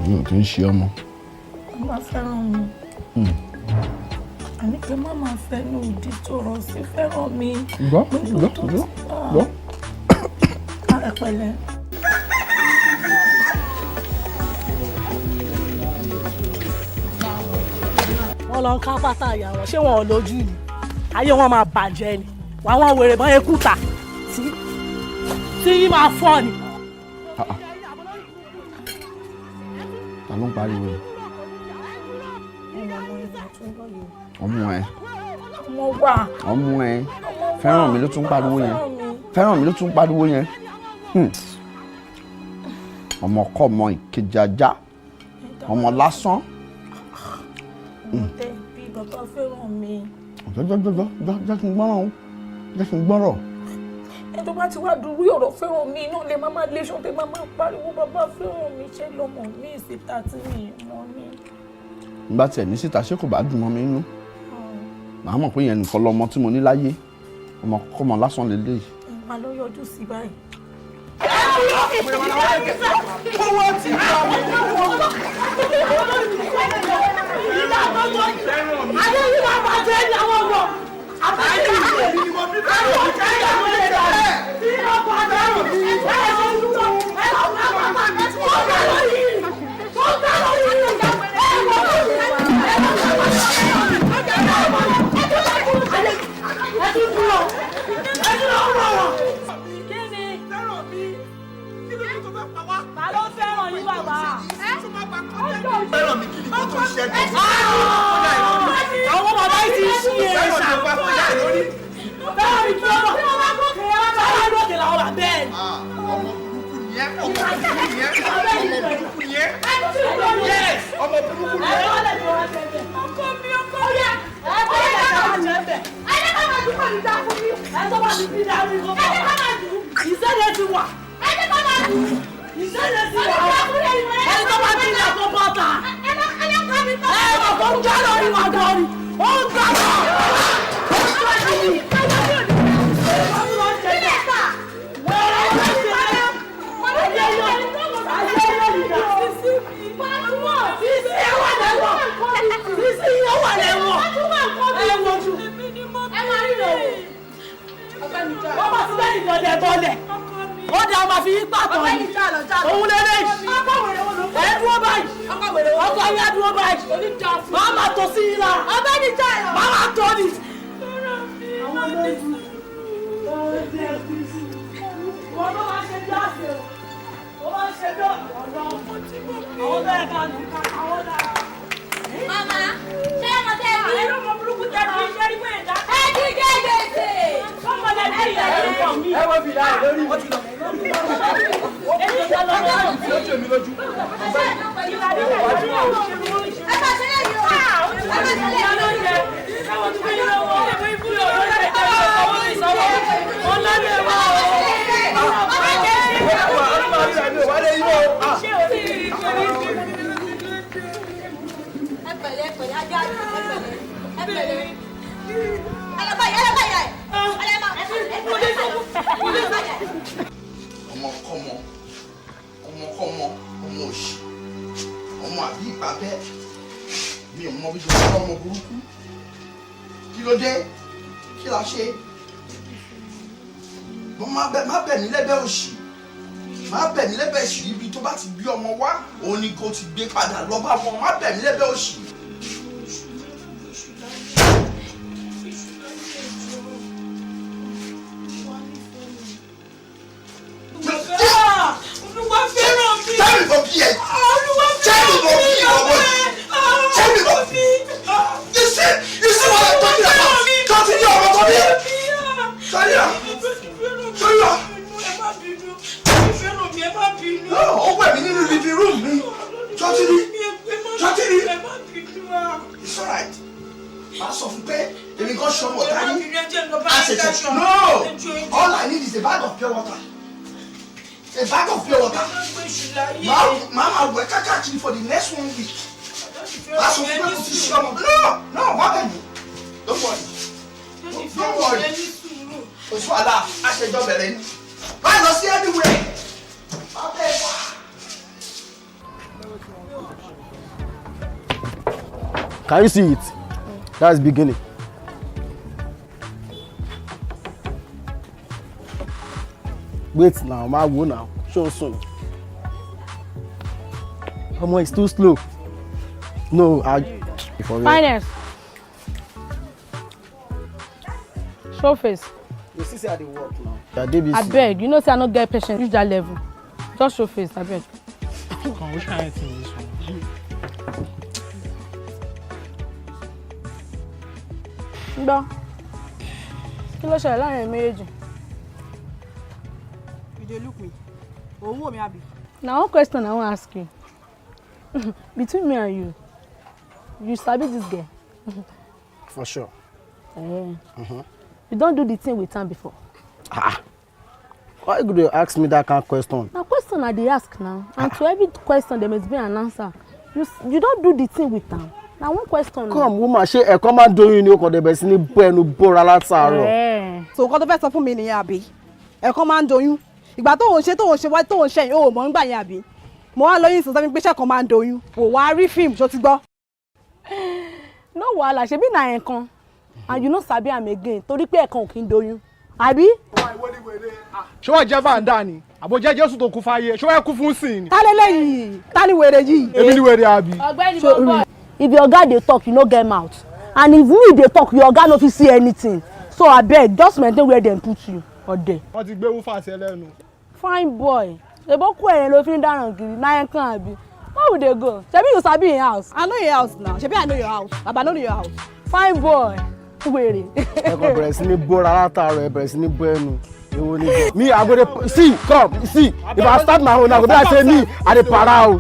Mi ò tún ṣe ọmọ. Má fẹ́ràn mi. Àní pé má máa fẹ́ ní òdì tó rọ̀ sí fẹ́ràn mi. Gbọ́. Ẹ pẹ̀lẹ́. Wọ́n lọ ká pátá ìyá wọn ṣé wọn ò lójú ni ayé wọn máa bàjẹ́ ni wàá wèrè bọ́ ekú ta tí yín máa fọ́ ni. Ta ló ń pariwo yìí? ọmọ ẹ. Mo wà. ọmọ ẹ fẹ́ràn mi ló tún pariwo yẹn fẹ́ràn mi ló tún pariwo yẹn ọmọ kọ́ ọmọ ìkejì ajá ọmọ lásán. Bí bàbá fẹ́ràn mi. jọjọjọjọ jẹ́ kí n gbọ́rọ̀ o jẹ́ kí n gbọ́rọ̀. Ẹ tó bá ti wá dúró ọ̀rọ̀ fẹ́ràn mi náà lè máa lé ṣọ́n tẹ máa pariwo bàbá fẹ́ràn mi ṣé lọ́mọ mi síta tí mi mọ́ ni. Nígbà tí ẹ̀ ní síta ṣé kò bá dùn mọ́ mi inú màá mọ̀ pé yẹn nìkan lọmọ tí mo ní láyé ọmọ kọ́mọ lásán lélẹ́yìí. Màá lọ yọjú sí báyìí. Fẹ́ràn mi kí ni kò tó ṣe é gan. Àwọn bàbá yìí ti ṣí ẹ ṣá. Fẹ́ràn mi kí ọmọ fẹ́ràn mi òkè làwọn bàbá ẹ̀. Ọmọ burúkú ni ẹ́, ọmọ burúkú ni ẹ́, ọmọ burúkú ni ẹ́. Yes, ọmọ burúkú ni ẹ́. Ọkọ mi ọkọ yẹ. Ẹ bọ́ ẹ ká máa jẹ bẹ̀. Ẹ jẹ́ ká máa dùn kọ́ ìdá fún mi. Ẹ tó bá ti fi dá mi kọ́. Ẹ jẹ́ ká máa dùn. Ìṣẹ̀lẹ̀ ti wà. Ẹ jẹ́ ká máa dùn. Ìṣẹ̀lẹ̀ ti wà. Ẹ tó bá ti dà tó bọ́ta. Ẹ bọ̀ kó ń jẹ́ lórí wa gan ni. Ó ń gbàgbọ́. Ó dá ma fi pàtó ni òun lélẹ̀ ẹ dúró báyìí ọkọ yẹn dúró báyìí máa ma tó sí yín la máa ma tó ni. Wọ́n ló máa ṣe jáde o, ó máa ṣe bí ọ̀dọ́ àwọn bẹ́ẹ̀ ká ní ká àwọn dára. Mama, ṣé ọmọ tẹ ẹ bí? Ẹ̀rọ ọmọ burúkú tẹ fi ṣe rí pé ìdá. Ẹ ti jẹ́ gbèsè. Ọmọ lẹ bí ìyá ẹ̀ ń bọ̀ mí. ẹ wọ́n fi dá ẹ lórí. Èmi ìjà lọ lọ́wọ́. lójú mi lójú. Ẹ bá ṣe lẹ́yìn o. Ẹ bá ṣe lẹ́yìn o. Ẹ̀wọ̀n tó gbé lọ́wọ́. Ẹ̀wọ̀n ìbúlò ọ̀rọ̀ ẹ̀jẹ̀ ìṣọ̀wọ́ ìṣọ̀wọ́. Ọlọ́lẹ̀ wà ó. ọmọ òṣì ọmọ àbí ìpàbẹ mi ò mọ bí ṣe fún ọmọ burúkú kí ló dé kí la ṣe má bẹ̀ mí lẹ́bẹ̀ òṣì má bẹ̀ mí lẹ́bẹ̀ òṣì ibi tó bá ti gbé ọmọ wá òun ni kò ti gbé padà lọ bá wọn má bẹ̀ mí lẹ́bẹ̀ òṣì. Olúwa fẹ́ràn mi. Tell me for here. Olúwa Tell me for here. Tell me for mi. You see what I'm talking about? Continue ọmọ tó bí. Sọ́yà. Sọ́yà. Ẹ má bínú. Ẹ fẹ́ràn mi, ẹ má bínú. Ó wẹ̀ mí nínú living room mi. Ṣọ́tìrì. Ṣọ́tìrì. Ẹ má bínú. It's alright. Má sọ fún pé èmi kan ṣọmọ ọ̀tá ní. Àṣẹ̀ṣẹ̀. No. All I need is a bag of pure water. A bag of pure water. Mama wẹ̀ kákàkiri for the next 1 week. Má sọ fún pé kò sí ṣọmọ. No, má bẹ̀ mí. Don't worry. Don't worry. Oṣù àlà àṣẹjọ bẹ̀rẹ̀ ni. Má lọ sí anywhere. Má bẹ̀ wá. Can you see it? That's beginning. Wait now, ma wo now. Show soon. Come on, it's too slow. No, Finance. Show face. You see how they work now. I beg, you know say I no get patience reach that level. Just show face, I beg. Come, which kind of thing is this one? Gbọ́. Kí ló ṣẹlẹ̀ láàrin méjèèjì? You dey look me. Òun wò mí àbí? Now one question I wan ask you. Between me and you sabi this girl? For sure. You don do the thing with am before? Why you dey ask me that kind of question? Na question I dey ask now. And to every question there must be an answer. You don do the thing with am. Na one question. Come woman, ṣé ẹ̀kọ́ máa ń doyún ni o kò dẹ̀ bẹ̀ sí ní bọ́ ẹnu bóra látàárọ̀. So nǹkan tó fẹ́ sọ fún mi nìyẹn àbí? Ẹ̀kọ́ máa ń doyún. Ìgbà tó ń ṣe wá tó ń ṣe yìí ó mọ̀ ń gbà yẹn àbí? Mo wá lóyún ìsìn sọ́mi pé ṣẹ́kan máa ń doyún. Wò wá rí fíìmù ṣó ti gbọ́. No wahala, ṣebí na ẹ̀kan. And you no sabi am again torí pé ẹ̀kan ò kí ń doyún. Àbí? Ṣé wọ́n jẹ́ fàǹdà ni? Àbò jẹ́ Jésù tó kú fáyé. Ṣé wọ́n kú fún sìn ni? Ta lélẹ́yìí? Ta ni wèrè yìí? Èmi ni wèrè àbí? Ọ̀gbẹ́ni Bọ́bọ́. If your oga dey talk, you no get mouth. And if me dey talk, your oga no fit see anything. So abeg, just maintain where dem put you. Ọ̀dẹ̀. Wọ́n ti gbé wúfà sí ẹlẹ́nu. Fine boy. Èbó kú ẹ̀yìn ló fi ń dáràn kiri. Na ẹ̀kan àbí? Where we dey go? Ṣebí you sabi im house? I know your house now. Ṣebí I know your house. Baba know your house. Fine boy. Wèrè. Ẹ kò bẹ̀rẹ̀ sí ní bóra látàárọ̀ ẹ bẹ̀rẹ̀ sí ní bọ́ ẹnu. Èwo ni bọ̀? Me, I go dey see, come, see. If I start my own, I go be like say me, I dey para o.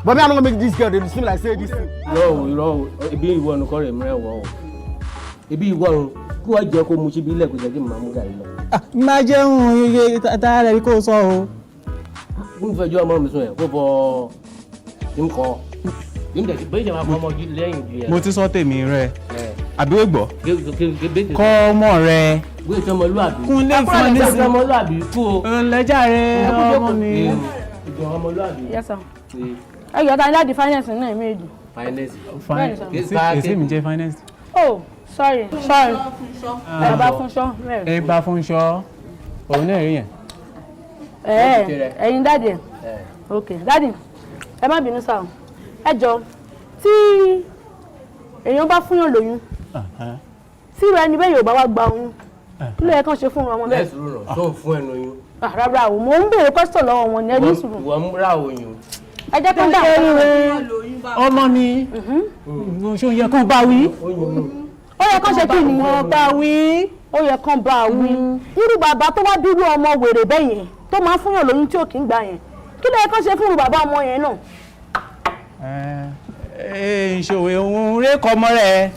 But me, I no go make this girl dey see me like say this thing. Irọ́ ibi ìwọ nìkan rẹ̀ mìíràn wọ̀ ọ́. Ibi ìwọ ọ̀run kí wọ́n jẹ́ kó mu síbi ilẹ̀ kò jẹ́ kí màá mú gàrí lọ. Má jẹun iye táyà rẹ̀ kó sọ o. Mo fẹ́ jọ́ ọmọ mi sún ẹ̀ kó fọ ìmùkọ́. Bẹ́ẹ̀ jẹ́ máa fọ ọmọ lẹ́yìn ju yẹn. Mo ti sọ tèmi rẹ. Àbí ó gbọ́? Kọ́ ọmọ rẹ. Gbé ìtọ́mọlúàbí. Kúnlé fún ọ nísìnyí. Ìtọ́mọlúàbí kú o. Lẹ́jà rẹ̀ ọmọ mi. Ìjọ ọmọlúàbí. Yes sir. Ẹ yọ̀ ta ní láti finance náà méjì. Finance. Èsì mi jẹ́ finance. Oh, sorry. Bàbá Fúnṣọ́. Ẹ bá Fúnṣọ́. Òun náà rí yẹn. Ẹ̀yin dáàdì ẹ̀. Ok, dáàdì, ẹ má bínú sáà. Ẹ jọ, tí èèyàn bá fúnyàn lóyún, tí ìrọ̀ ẹni bẹ́ẹ̀ yóò bá wá gba oyún, kí ló yẹ kán ṣe fún ọmọ bẹ́ẹ̀? Lẹ́sùn rọ̀ tó ń fún ẹnu oyún. Rárá o, mò ń béèrè question lọ́wọ́ wọn ní ẹni sùúrù. Wọ́n ń ra oyún. Ẹ jẹ́ kán dá ọmọ mi. Ṣé o yẹ kán bá wí? Ó yẹ kán ṣe kí ni? Bá wí. Ó yẹ kán bá wí. Irú bàbá tó wá dúró ọmọ wèrè bẹ́ẹ̀ yẹn tó máa ń fúnyàn lóyún tí ò kí ń gbà yẹn. Kí ló yẹ kán ṣe fún irú bàbá ọmọ yẹn náà? Ìṣòwò òun ré kọ́ ọmọ rẹ̀.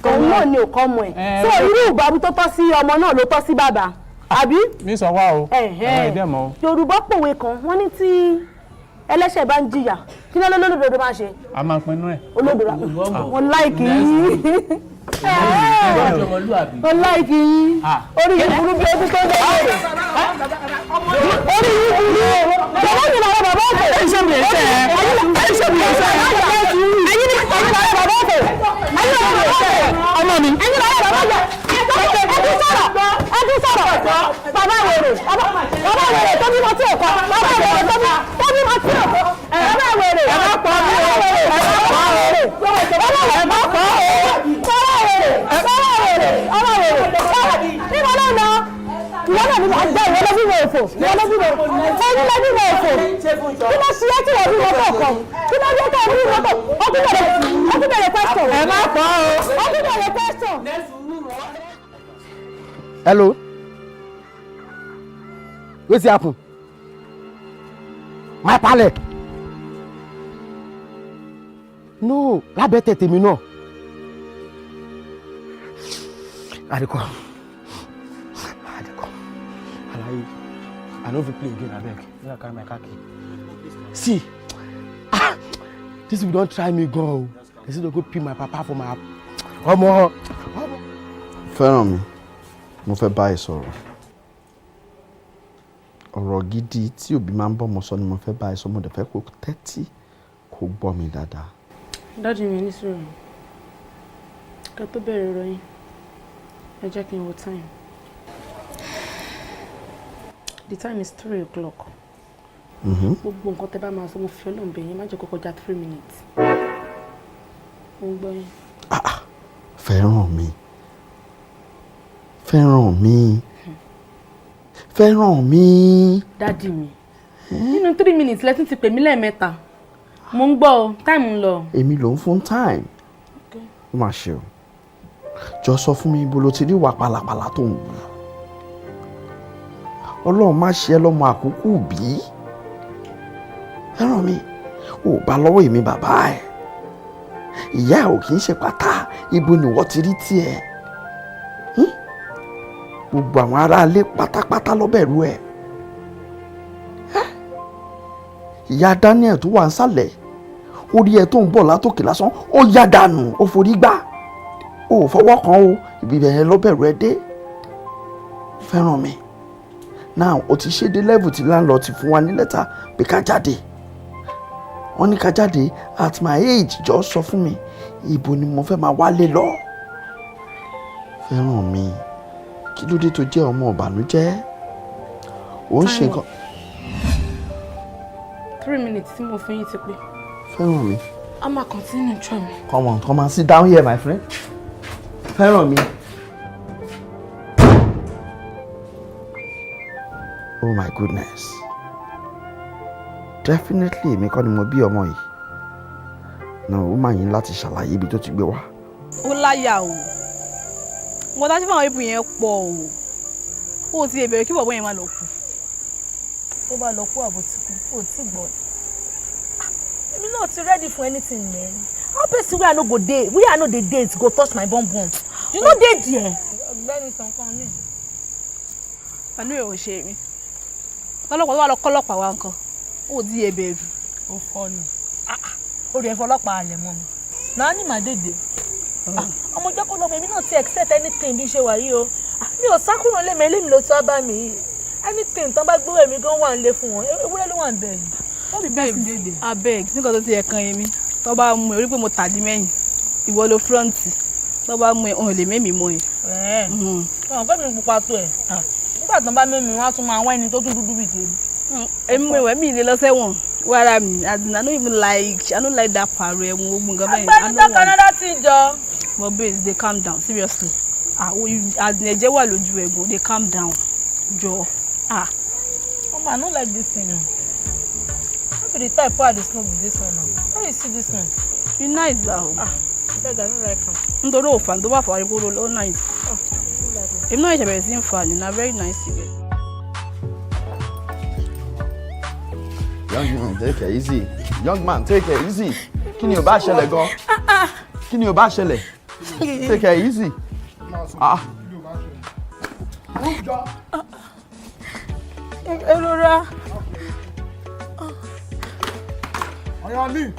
Òun náà ni ò kọ́ ọmọ ẹ̀. So irú ìbáwí tó tọ́ sí ọmọ náà ló tọ́ sí bàbá. Àbí? Mi sọ wá o. Yorùbá pòwe kan, wọ́n ní tí ẹlẹ́ṣẹ̀ bá ń jìyà, kí ló lólódodo máa ṣe? A máa pinnu ẹ̀. Olódodo. Wọ́n láìkì yín. Wọ́n láìkì yín. Orí yìí burú bí ojú tó ń bẹ̀rẹ̀. Orí yìí burú. Bàbá mi làwọn bàbá ọ̀fẹ́. Ẹ̀yin ṣe mi ẹ̀ṣẹ̀. Ẹ̀yin ṣe mi ẹ̀ṣẹ̀. Ẹ̀yin ni làwọn bàbá ọ̀fẹ́. Ẹ̀yin làwọn bàbá ọ̀fẹ́. Ọmọ mi. Ẹ̀yin làwọn bàbá ọ̀fẹ́. Ẹ ti sọ̀rọ̀. Bàbá wèrè. Bàbá wèrè tó bímọ tí ò kọ́. Bàbá wèrè tó bímọ tí ò kọ́. Bàbá wèrè. Ẹ má pọ̀ mí. Bàbá wèrè. Ẹ má pọ̀ mí. Bàbá wèrè. Bàbá wèrè. Níbo náà lọ? Ìwọ náà ni wàá gbọ́ ìwọ lọ́bí wọ̀ òfò. Ìwọ lọ́bí wọ̀ òfò. Ẹni lọ́bí wọ̀ òfò. Kí ló ṣe é tí wọ́n bí wọ́n tó kọ̀? Kí ló dé tó bí wọ́n tó? Ó tún bẹ̀rẹ̀ question. Ẹ má pọ̀ o. Ó tún bẹ̀rẹ̀ question. Hello. Wetin happen? My pale. No, lábẹ́ tètè mi náà. Adeko. Alaye, I no fit play again, abeg. Make I carry my car key. See, this people don try me gan o. They say they go pay my papa for my ọmọ. Fẹ́ràn mi, mo fẹ́ bá ẹ sọ̀rọ̀. Ọ̀rọ̀ gidi tí òbí máa ń bọ́ ọmọ sọ ni mo fẹ́ bá ẹ sọ, mo dẹ̀ fẹ́ kó tẹ́tí kó gbọ́ mi dáadáa. Dájú mi ní sùúrù. Ká tó bẹ̀rẹ̀ ọ̀rọ̀ yín, ẹ jẹ́ kí n wo time. The time is 3 o'clock. Gbogbo nǹkan tẹ́ bá máa sọ mo fi Ọlọ́run bẹ̀ yín, má jẹ́ kó kọjá 3 minutes. Mo ń gbọ́ yín. Fẹ́ràn mi. Fẹ́ràn mi. Fẹ́ràn mi. Dádì mi. Nínú 3 minutes lẹ́tún ti pè mí lẹ́ẹ̀mẹ́ta. Mo ń gbọ́ o, time ń lọ. Èmi ló ń fún time. Ó máa ṣe o. jọ sọ fún mi ibo ló ti rí ìwà pàlàpàlà tó ń wù. Ọlọ́run má ṣe ẹ́ lọ́mọ àkókò bí. Fẹ́ràn mi ò bá lọ́wọ́ èmi bàbá ẹ̀. Ìyá ẹ̀ ò kì í ṣe pátá, ibo ni wọ́n ti rí tiẹ̀. Gbogbo àwọn aráalé pátápátá ló bẹ̀rù ẹ̀. Ìyá Daniel tó wà nísàlẹ̀, orí ẹ̀ tó ń bọ̀ látòkè lásán ó yá dànù, ó forí gbá. Ó fọwọ́ kan o, ibi bẹ̀rẹ̀ ló bẹ̀rù ẹ dé. Fẹ́ràn mi now o ti ṣe dé level tí landlord ti fún wa ní lẹ́tà pé ká jáde. Wọ́n ní ká jáde at my age, jọ sọ fún mi ibo ni mo fẹ́ máa wálé lọ. Fẹ́ràn mi kí ló dé tó jẹ́ ọmọ ìbànújẹ́? Ó ń ṣe nǹkan. 3 minutes tí mo fi yín ti pé. Fẹ́ràn mi. A máa continue try me. Come on, sit down here my friend. Fẹ́ràn mi. Oh my goodness. Definitely èmi kọ́ ni mo bí ọmọ yìí. Náà ó máa yín láti ṣàlàyé ibi tó ti gbé wá. Ó láyà o. Mo dájú fún àwọn ibu yẹn pọ̀ o. Ó ti bẹ̀rẹ̀ kí bọ̀bọ̀ yẹn máa lọ kú. Tó bá lọ kú àbò tí kú, ó ti gbọ́. Èmi náà ti ready for anything, man. How person wey I no go dey, wey I no dey date go touch my bum bum. You no dey there. Ọ̀gbẹ́ni sankan mi. Àánú ẹ̀ ò ṣe mí. Ọlọ́pàá wà lọ kọ́lọ́pàá wa nǹkan. Ó di ẹ̀bẹ̀rù. Ó fọ́ ni. Ó rẹ̀ fọlọ́pàá alẹ̀ mọ́ mi. Náà ní màá dèdè. Ọmọ jẹ́ kó lọ bẹ̀ mí náà ti expect anything bí ṣe wà yìí o. Mi ò sá kúrò lé mi, elémi ló ti wá bá mi yìí. Anything tán bá gbé èmi gan wà nílé fún wọn. Ewúrẹ́ ló wà ń bẹ̀ yìí. Wọ́n bí bẹ́ẹ̀ sí dèdè. Abeg, nígbà tó ti ẹ̀kan yẹn mi. Tó bá mú ẹ, orí pé mo tàdí mẹ́yìn. Ìwọ ló fúrọ́ǹtì. Tó bá mú ẹ, òun lè mẹ́mìí mọ́ ẹ. Ọ̀hún pẹ́ mi pupa tó ẹ̀. Nígbà tán bá mẹ́mìí, wọ́n á tún máa wá ẹni tó tún dúdú bìí tèmi. Èmi mo ìwẹ̀ mi ìlé lọ sẹ́wọ̀n. Wàrà mi, I don't even like, I don't like that paro ẹ̀ mo gbọ́n gan bẹ́ẹ̀. Àgbẹ̀ni tó Canada ti jọ. But babes, they calm down, seriously. Ẹ̀jẹ̀ wà lójú ẹ̀ go, they calm down. Jọ. Mama, I no like this thing. No be the type wey I dey smoke with this one now. How you see this one? You nice though. Abeg, I no like am. Nítorí òfà tó bá fọ àríkó ló nice. Èmi náà ìṣẹ̀bẹ̀rẹ̀ sí ń fa ni, na very nice to get. Young man, take it easy. Young man, take it easy. Kí ni ó bá ṣẹlẹ̀ gan? Kí ni ó bá ṣẹlẹ̀? Take it easy. Erora. Ọ̀yá mi.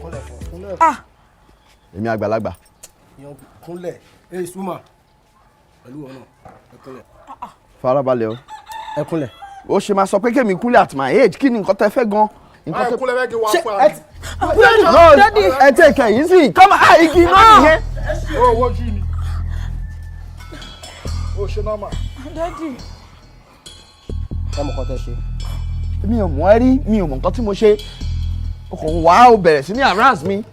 Èmi àgbàlagbà. Kúnlẹ̀, súnmọ́ pẹ̀lú ọ̀nà ẹ̀kúnlẹ̀. Farabalẹ̀ o. Ẹ̀kúnlẹ̀. Ó ṣe máa sọ pé kémi kúnlẹ̀ at my age, kí ni nǹkan tẹ́ fẹ́ gan? Kúnlẹ̀ bẹ́ẹ̀ kí wọ́n á pa. No, ẹ take it easy. Come on, igi náà nìyẹn. Ó wojú ni. Ó ṣe nọ́mà. Daddy. Ẹ mọ̀ kọ́ tẹ́ ṣe. Mi ò mọ̀ ẹ́ rí, mi ò mọ̀ nǹkan tí mo ṣe. O kò wá o bẹ̀rẹ̀ sí ní harass mi.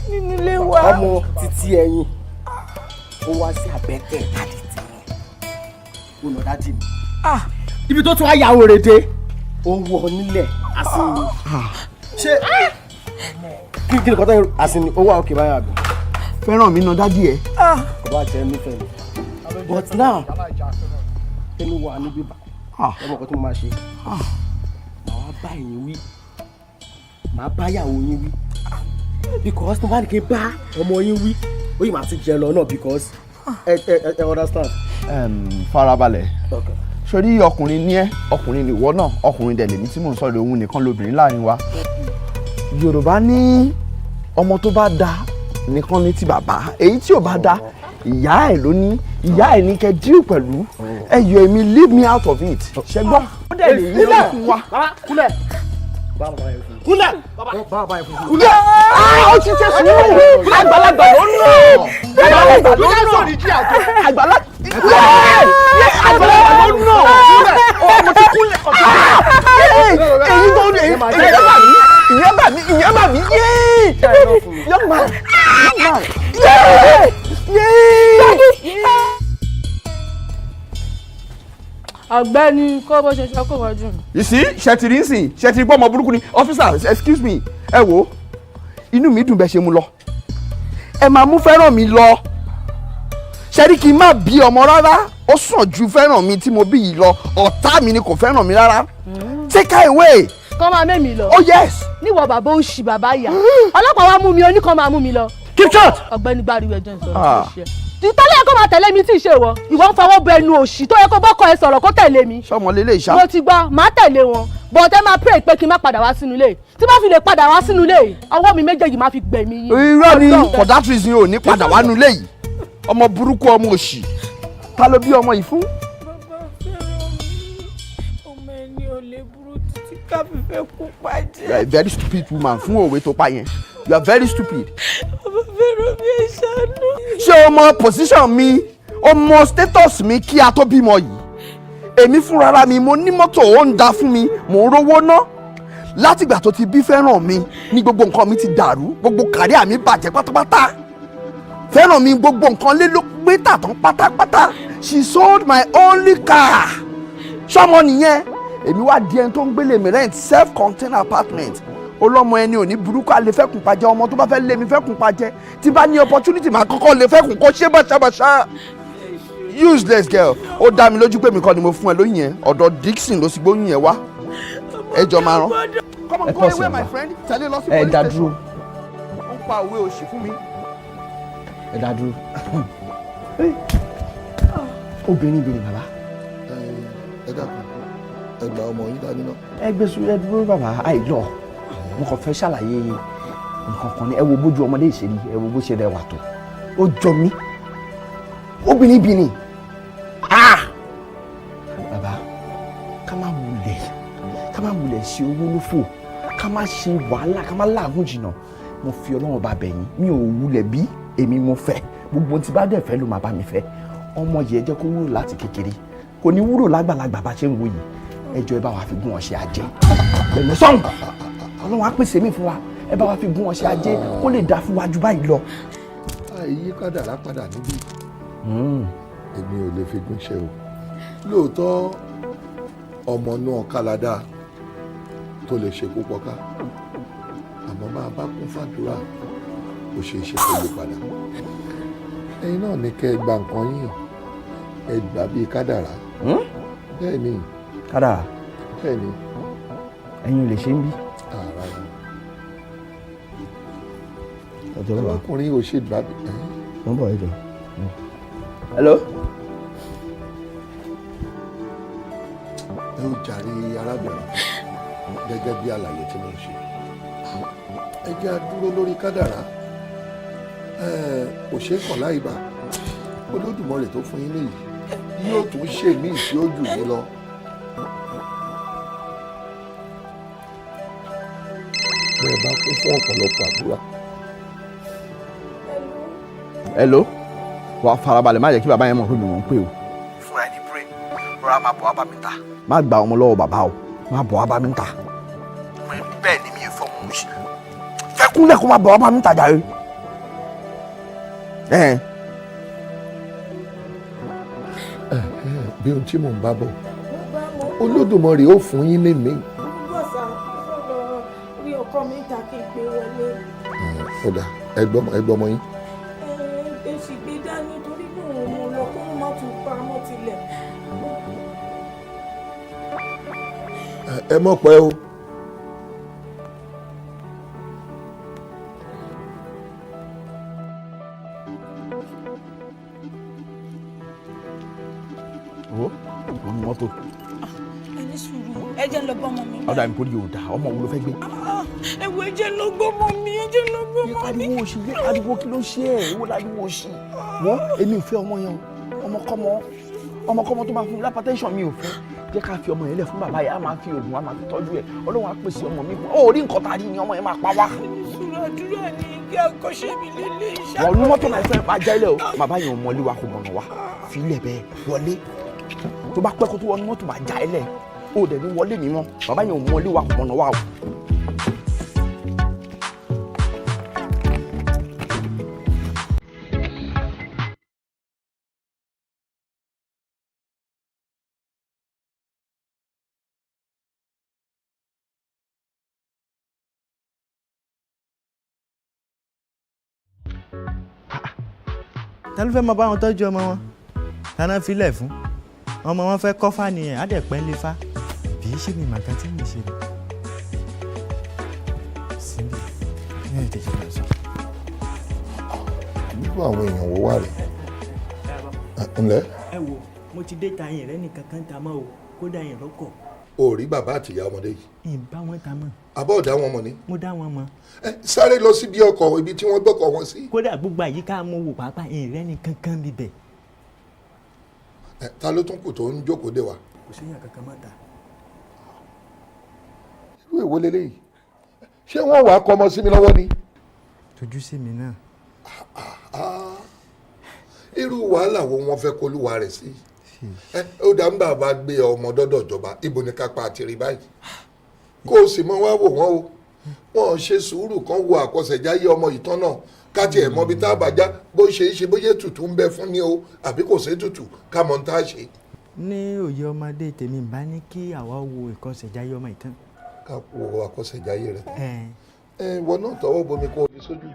Nínú ilé wa. Ọmọ títí ẹyin. Ó wá sí àbẹ́tẹ̀ dáàdì tí ó lọ dáàdì mi. Ibi tó tún wá yàwó rẹ̀ dé, ó wọ nílẹ̀ àsìnì. Ṣé kí ni kọ́tà àsìnì ó wà òkè báyà bẹ̀? Fẹ́ràn mi ná dádì ẹ̀. Kò bá jẹ́ nífẹ̀ẹ́ mi. But now, Femi wà níbí bá. Ọmọ kan tí mo máa ṣe. Màá bá ẹ̀yin wí. Màá bá ìyàwó yín wí. Because mo bá ní kí n bá ọmọ yín wí. Ó yìí máa tún jẹ lọ náà because ẹ understand. Farabalẹ̀. Sori ọkùnrin ní ẹ, ọkùnrin ni ìwọ náà, ọkùnrin dẹ̀ lèmi tí mò ń sọ̀rọ̀ òun nìkan lóbìnrin láàrin wa. Yorùbá ní ọmọ tó bá da nìkan ní ti bàbá, èyí tí ò bá da ìyá ẹ̀ ló ní, ìyá ẹ̀ ní kẹ́ díù pẹ̀lú. Ẹ yọ èmi leave me out of it. Ṣé gbọ́? Ó dẹ̀ lè yí lọ fún wa. Kúnlẹ̀. Kúnlẹ̀. Kúnlẹ̀. Ó ti tẹ̀ sùúrù. Àgbàlagbà ló ń lọ. Àgbàlagbà ló ń lọ. Àgbàlagbà ló ń lọ. Mo ti kúnlẹ̀ ọ̀tọ̀. Èyí tó ń lè ìyẹn bà mí. Young man. Ọ̀gbẹ́ni kó bó ṣe ṣọkọ wájú mi. You see, ṣẹtiri ń sìn, ṣẹtiri gbọ́ ọmọ burúkú ni. Officer, excuse me, ẹ wo, inú mi dùn bẹ́ẹ̀ ṣe mú lọ. Ẹ máa mú Fẹ́ràn mi lọ. ṣẹ́rí kí n má bí ọmọ rárá ó sàn ju fẹ́ràn mi tí mo bí yìí lọ ọ̀tá mi ni kò fẹ́ràn mi rárá. Take her away. Kọ́ máa mẹ́mi lọ. Oh yes. Níwọ̀ bàbá òṣì bàbá ìyá. Ọlọ́pàá wa mú mi oníkan máa mú mi lọ. Keep short. Ọ̀gbẹ́ni gbariwo ẹjọ́ ìsọ̀rọ̀ tó ṣe. Ìtọ́lẹ̀ kó máa tẹ̀lé mi tí ì ṣe wọ. Ìwọ ń fọwọ́ bọ ẹnu òṣì tó yẹ kó bọ́kọ ẹ sọ̀rọ̀ kó tẹ̀lé mi. Sọmọ lélẹ̀ ìṣá. Mo ti gbọ́, màá tẹ̀lé wọn. But ẹ máa pray pé kí n má padà wá sínú ilé. Tí bá fi lè padà wá sínú ilé, ọwọ́ mi méjèèjì máa fi gbẹ̀mí yín. Irọ́ ni for that reason ò ní padà wá nulẹ̀ yìí. Ọmọ burúkú ọmọ òṣì. Ta ló bí ọmọ yìí fún? Ọmọ ẹni ò lè burú títí ká fi fẹ́ kú pàjẹ́. You are a very stupid woman fún òwe tó pa yẹn. You are very stupid. Ọmọ fẹ́ràn mi ẹ̀ ṣàánú. Ṣé o mọ position mi? O mọ status mi kí a tó bímọ yìí? Èmi fúnra mi mo ní mọ́tò ó ń da fún mi, mò ń rówó ná. Látìgbà tó ti bí fẹ́ràn mi ní gbogbo nǹkan mi ti dàrú, gbogbo kàríà mi bàjẹ́ pátápátá. Fẹ́ràn mi gbogbo nǹkan lé ló gbé tà tán pátápátá. She sold my only car. Ṣọ́mọ nìyẹn. Èmi wá di ẹni tó ń gbélé mi rent self-contained apartment. Olọ́mọ ẹni ò ní burúkú àlè fẹ́kùn pàjẹ́ ọmọ tó bá fẹ́ lé mi fẹ́kùn pàjẹ́. Tí bá ní opportunity máa kọ́kọ́ lè fẹ́kùn kó ṣe bàṣàbàṣà. Useless girl. Ó dá mi lójú pé mi kọ́ ni mo fún ẹ lóyún yẹn. Ọ̀dọ̀ Dixon ló sì gbóyún yẹn wá. Ẹ jọ máa rán. Come on, go away my friend. Tẹ̀lé lọ sí police station. Ó ń pa òwe òṣì fún mi. Ẹ dá dúró. Obìnrin bàbá. Ẹ dákun ẹ gba ọmọ yín dání náà. Ẹ gbé sùn ẹ dúró bàbá àìlọ. Mo kàn fẹ́ ṣàlàyé nǹkan kan ní ẹ wo bójú ọmọdé ìṣèlú ẹ wo bó ṣe rẹwà tó. Ó jọ mí. Obìnrin. Bàbá ká má wulẹ̀ ṣe owó lófò ká má ṣe wàhálà ká má làágùn jìnnà. Mo fi Ọlọ́run bá bẹ̀ yín mi ò wulẹ̀ bí èmi mo fẹ́ gbogbo tí bá dẹ̀ fẹ́ ló máa bá mi fẹ́. Ọmọ yìí ẹ jẹ́ kó wúrò láti kékeré kò ní wúrò lágbàlagbà bá ṣe ń wo yìí ẹ jọ̀ọ́ ẹ bá wa fi gún ọṣẹ ajé bẹ̀rẹ̀ sọ́hùn Ọlọ́run á pèsè mí fún wa ẹ bá wa fi gún ọṣẹ ajé kó lè dá fún wa jù báyìí lọ. Àyípadà lápadà níbí èmi ò lè fi gúnṣẹ́ o lóòótọ́ ọmọ náà káládà tó lè ṣe púpọ̀ ká àmọ́ máa bá kún fàdúrà ó ṣe é ṣe kó lè padà ẹ̀yin náà ní kẹ́ ẹ gba nǹkan yín ẹ gbà bíi kádàrá bẹ́ẹ̀ ni kádàrá bẹ́ẹ̀ ni ẹ̀yin ò lè ṣe ń bí. ọkùnrin ò ṣe gbà bí. wọ́n bọ̀ ẹ̀jọ̀. hello. ẹ ó jàre arábìnrin gẹ́gẹ́ bí àlàyé tí mo ń ṣe ẹ jẹ́ a dúró lórí kádàrá kò ṣeé kàn láì bá Olódùmarè tó fún yín léyìí yóò tún ṣe míì tí ó jù yín lọ. bẹ́ẹ̀ bá kún fún ọ̀pọ̀lọpọ̀ àdúrà. hello wàá farabalẹ̀ má jẹ́ kí bàbá yẹn mọ̀ pé mi ò ń pè o. fúnra ẹni pray rọra máa bọ̀ wá bá mi ta. má gba ọmọ lọ́wọ́ bàbá o má bọ̀ wá bá mi ta. bẹ́ẹ̀ ni mi ò fọ́ mọ̀ ṣe. fẹ́ kúnlẹ̀ kó má bọ̀ wá bá mi ta jàre. bí ohun tí mò ń bá bọ̀ Olódùmarè ó fún yín ní mi. bọ́sà sọ̀rọ̀ rí ọkọ mi ta kí n pé wọlé. ọ̀dà ẹgbọ́ ọmọ yín. èsì gbé dání torí mò ń mú lọ kó má tún pa mọ́ tilẹ̀. ẹ mọ̀ pẹ́ o. ní mọ́tò. ẹni sùúrù ẹ jẹ́ lọ gbọ́mọ mi. ọ̀dà mi kò rí òòdà ọmọ wo ló fẹ́ gbé. ẹ wo ẹ jẹ́ lọ gbọ́mọ mi ẹ jẹ́ lọ gbọ́mọ mi. ariwo òsì ariwo kí ló ṣe ẹ ìwọ ariwo òsì wọ́n èmi ò fẹ́ ọmọ yẹn ọmọkọ́mọ tó máa fún mi lápátẹ́ńsọ̀n mi ò fẹ́ jẹ́ ká fi ọmọ yẹn lẹ̀ fún bàbá yẹn á máa fi oògùn á máa fi tọ́jú ẹ̀ Ọlọ́run á pèsè ọmọ mi fún ó rí nǹkan tá a rí ni ọmọ yẹn máa pa wá. ìṣòro àdúrà ni kí àkọ́ṣe mi lélẹ̀ iṣẹ́. wọ́n ní mọ́tò náà fẹ́ máa jẹ́ ilẹ̀ o bàbá yẹn ò mọlé wa kò mọ̀nà wa fi ilẹ̀ bẹ́ẹ̀ wọlé tó bá pẹ́ kó tó wọnú mọ́tò máa já ilẹ̀ ó dẹ̀ ní wọlé mi mọ́ bàbá yẹn ò mọlé wa kò mọ̀nà wa o. ta ló fẹ́ máa bá wọn tọ́jú ọmọ wọn tàná filẹ̀ fún ọmọ wọn fẹ́ kọ́fà nìyẹn á dẹ̀ pẹ́ ń lé fá bí í ṣe mi màkà tí mo ṣe síbi ní ìtẹ̀jẹ̀ lọ sọ. nígbà àwọn èèyàn wo wà rè ńlẹ. ẹ wo mo ti dé ta yẹn rẹ nìkan kan ta mọ́ o kódà yẹn lọ́kọ̀. o rí bàbá àtìyá ọmọdé yìí. ìbá wọn ta mọ́. àbọ̀ ọ̀dá wọn mọ̀ ni. mo dá wọn mọ̀. sáré lọ síbi ọkọ̀ ibi tí wọ́n gbọ́kọ̀ wọn sí. kódà gbogbo àyíká mo wò pàápàá ìrẹ́ nìkan kan bíbẹ̀. ta ló tún kù tó ń jókòó dé wa. kò séyàn kankan mọ́ ta. irú èwo leléyìí ṣé wọ́n wàá kọ́ ọmọ sí mi lọ́wọ́ ni. tójú sí mi náà. irú wàhálà wo wọ́n fẹ́ kólúwa rẹ̀ sí. ó dá ń bàbá gbé ọmọ dọ́dọ̀ ìjọba ibo ni kápá àti rí báyìí kó o sì mọ wá wò wọ́n o wọ́n ṣe sùúrù kan wo àkọsẹ̀jáyé ọmọ ìtàn náà ká tiẹ̀ mọ ibi tá a bá já bó ṣe é ṣe bóyá ètùtù ń bẹ fún ni o àbí kò sí ètùtù ká mọ tá a ṣe. ní òye ọmọdé tèmi bá ní kí àwa wo ìkọsẹ̀jáyé ọmọ ìtàn. ká wo àkọsẹ̀jáyé rẹ. ìwọ náà tọwọ́ bomi kó o fi sójú.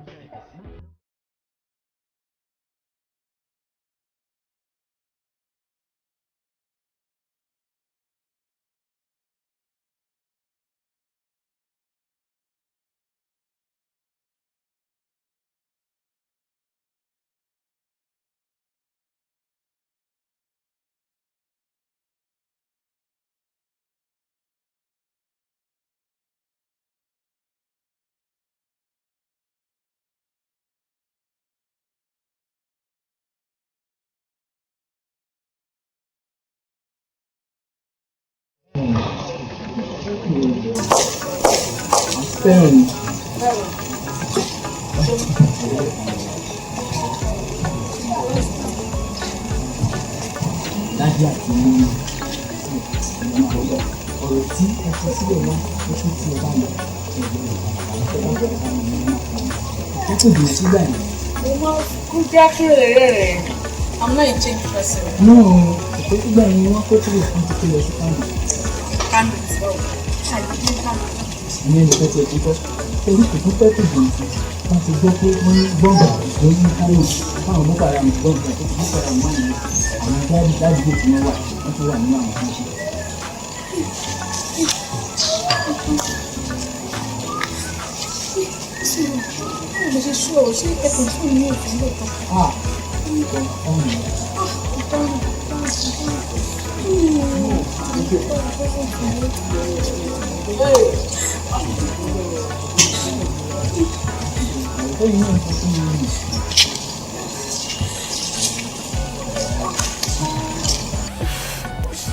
Femi. Dájú àti mímú ọ̀rọ̀ tí ẹ sọ sílẹ̀ náà ó tún ti ọba lọ ẹ kò dùn sígbà yìí. I'm not a changed person. No, ìpè sígbà yìí wọ́n kó tìlẹ̀ fún ti kílẹ̀ sí kánò. Kánò as well. Ṣàlùkù kánò. Ìyẹn nìkan ti ẹ̀jú bọ́. Torí kò tún fẹ́ tó dùn sí. Wọ́n ti gbọ́ pé wọ́n ní gbọ́ngàn àgbò ní kánò. Báwọn mọ́kà ara mi gbọ́ngàn tó ti mọ́kà ara mi wọ́n ní àwọn dáàbò tí wọ́n wà wọ́n ti wà nínú àwọn tó ń ṣe. Mo ṣe ṣú ọ ṣé ẹkùn fún mi ò fún lóòótọ́.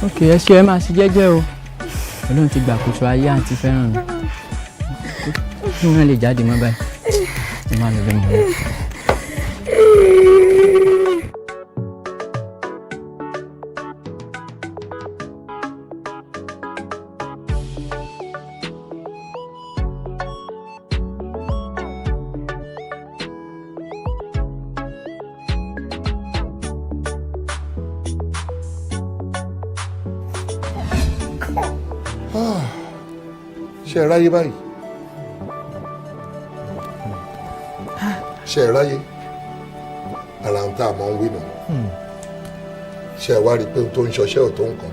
Ok, ẹ ṣe ẹ máa ṣe jẹ́jẹ́ o Ọlọ́run ti gbàkóso ayé àǹtí fẹ́ràn mi kí wọ́n lè jáde mọ́ báyìí ẹ máa lọ bẹ́ẹ̀ mọ́ bẹ́ẹ̀. ṣe ẹ ráyé báyìí ṣe ẹ ráyé ara ń tá a máa ń wí nù ṣe ẹ wá rí i pé ohun tó ń ṣọṣẹ́ ò tó nǹkan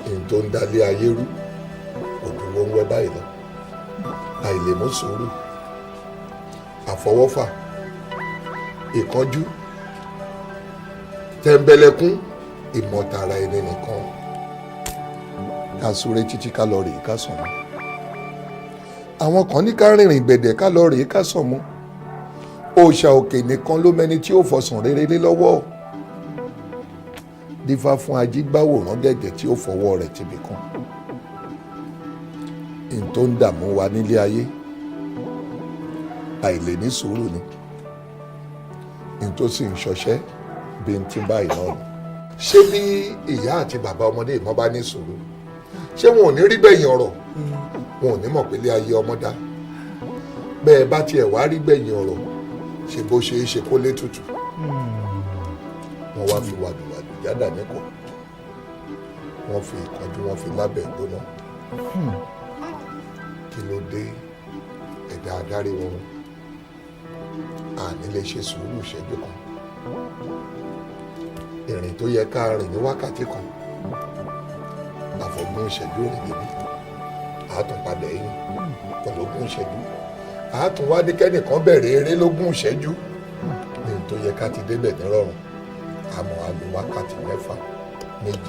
ohun tó ń dalé ayé rú òdúró ń wẹ báyìí lọ àìlèmú sùúrù àfọwọ́fà ìkánjú tẹ̀m̀bẹ̀lẹ̀kún ìmọ̀tara ẹni nìkan ká súré títí ká lọ rèé ká sàn mọ́ àwọn kan ní ká rìnrìn gbẹ̀dẹ̀ ká lọ rèé ká sàn mọ́ òòṣà òkè nìkan ló mẹni tí ó fọsàn rere lé lọ́wọ́ dífá fún ajígbáwòrán gẹ̀gẹ̀ tí ó fọwọ́ rẹ̀ tibì kan n tó ń dààmú wa nílé ayé àìlè ní sùúrù ni n tó sì ń ṣọṣẹ́ bí n ti báyìí náà ni ṣé bí ìyá àti bàbá ọmọdé ìmọ̀ bá ní sùúrù ṣé wọn ò ní rí gbẹ̀yìn ọ̀rọ̀ wọn ò ní mọ̀ pé ilé ayé ọmọ dá bẹ́ẹ̀ bá tiẹ̀ wá rí gbẹ̀yìn ọ̀rọ̀ ṣe bó ṣe é ṣe kó lé tutù wọ́n wá fi wàdùwàdù yádà níkọ̀ wọ́n fi ìkánjú wọ́n fi lábẹ́ gbóná kí ló dé ẹ̀dá adarí wọn àní lè ṣe sùúrù ìṣẹ́jú kan ìrìn tó yẹ ká rìn ní wákàtí kan àfọ̀gbọ́n ìṣẹ́jú rìn débi àátúnpadà ẹ̀yìn pẹ̀lógún ìṣẹ́jú àátúnwádé kẹ́nìkan bẹ̀rẹ̀ eré lógún ìṣẹ́jú ní tó yẹ ká ti débẹ̀ nírọ̀rùn àmọ́ a lò wákàtí 6 7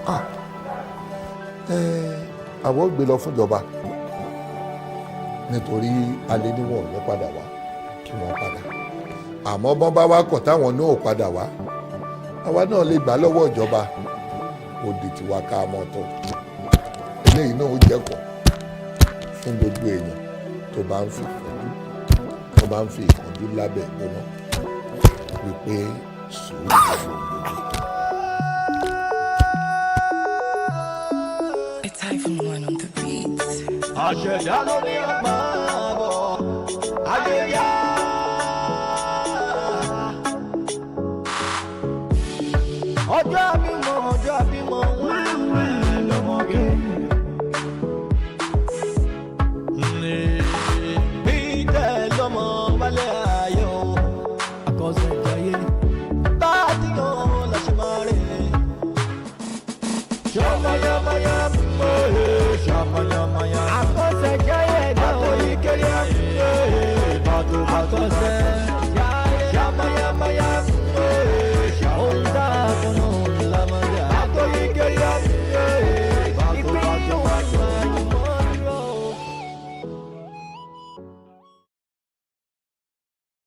8. Àwọn gbé lọ fún ìjọba nítorí alẹ́ ní wọn ò ní padà wá kí wọ́n padà àmọ́ bọ́n bá wá kọ̀ táwọn náà ò padà wá àwa náà lè gbà lọ́wọ́ ìjọba òdì tiwa ká mọ́ tó eléyìí náà ó jẹ́kọ̀ọ́ fún gbogbo èèyàn tó bá ń fi ìkánjú lábẹ́ ìgbóná wípé sùúrù gbogbo. It's iPhone 1 on the beat. àṣẹ̀dá ló ní ọgbà bọ̀ ayé yá.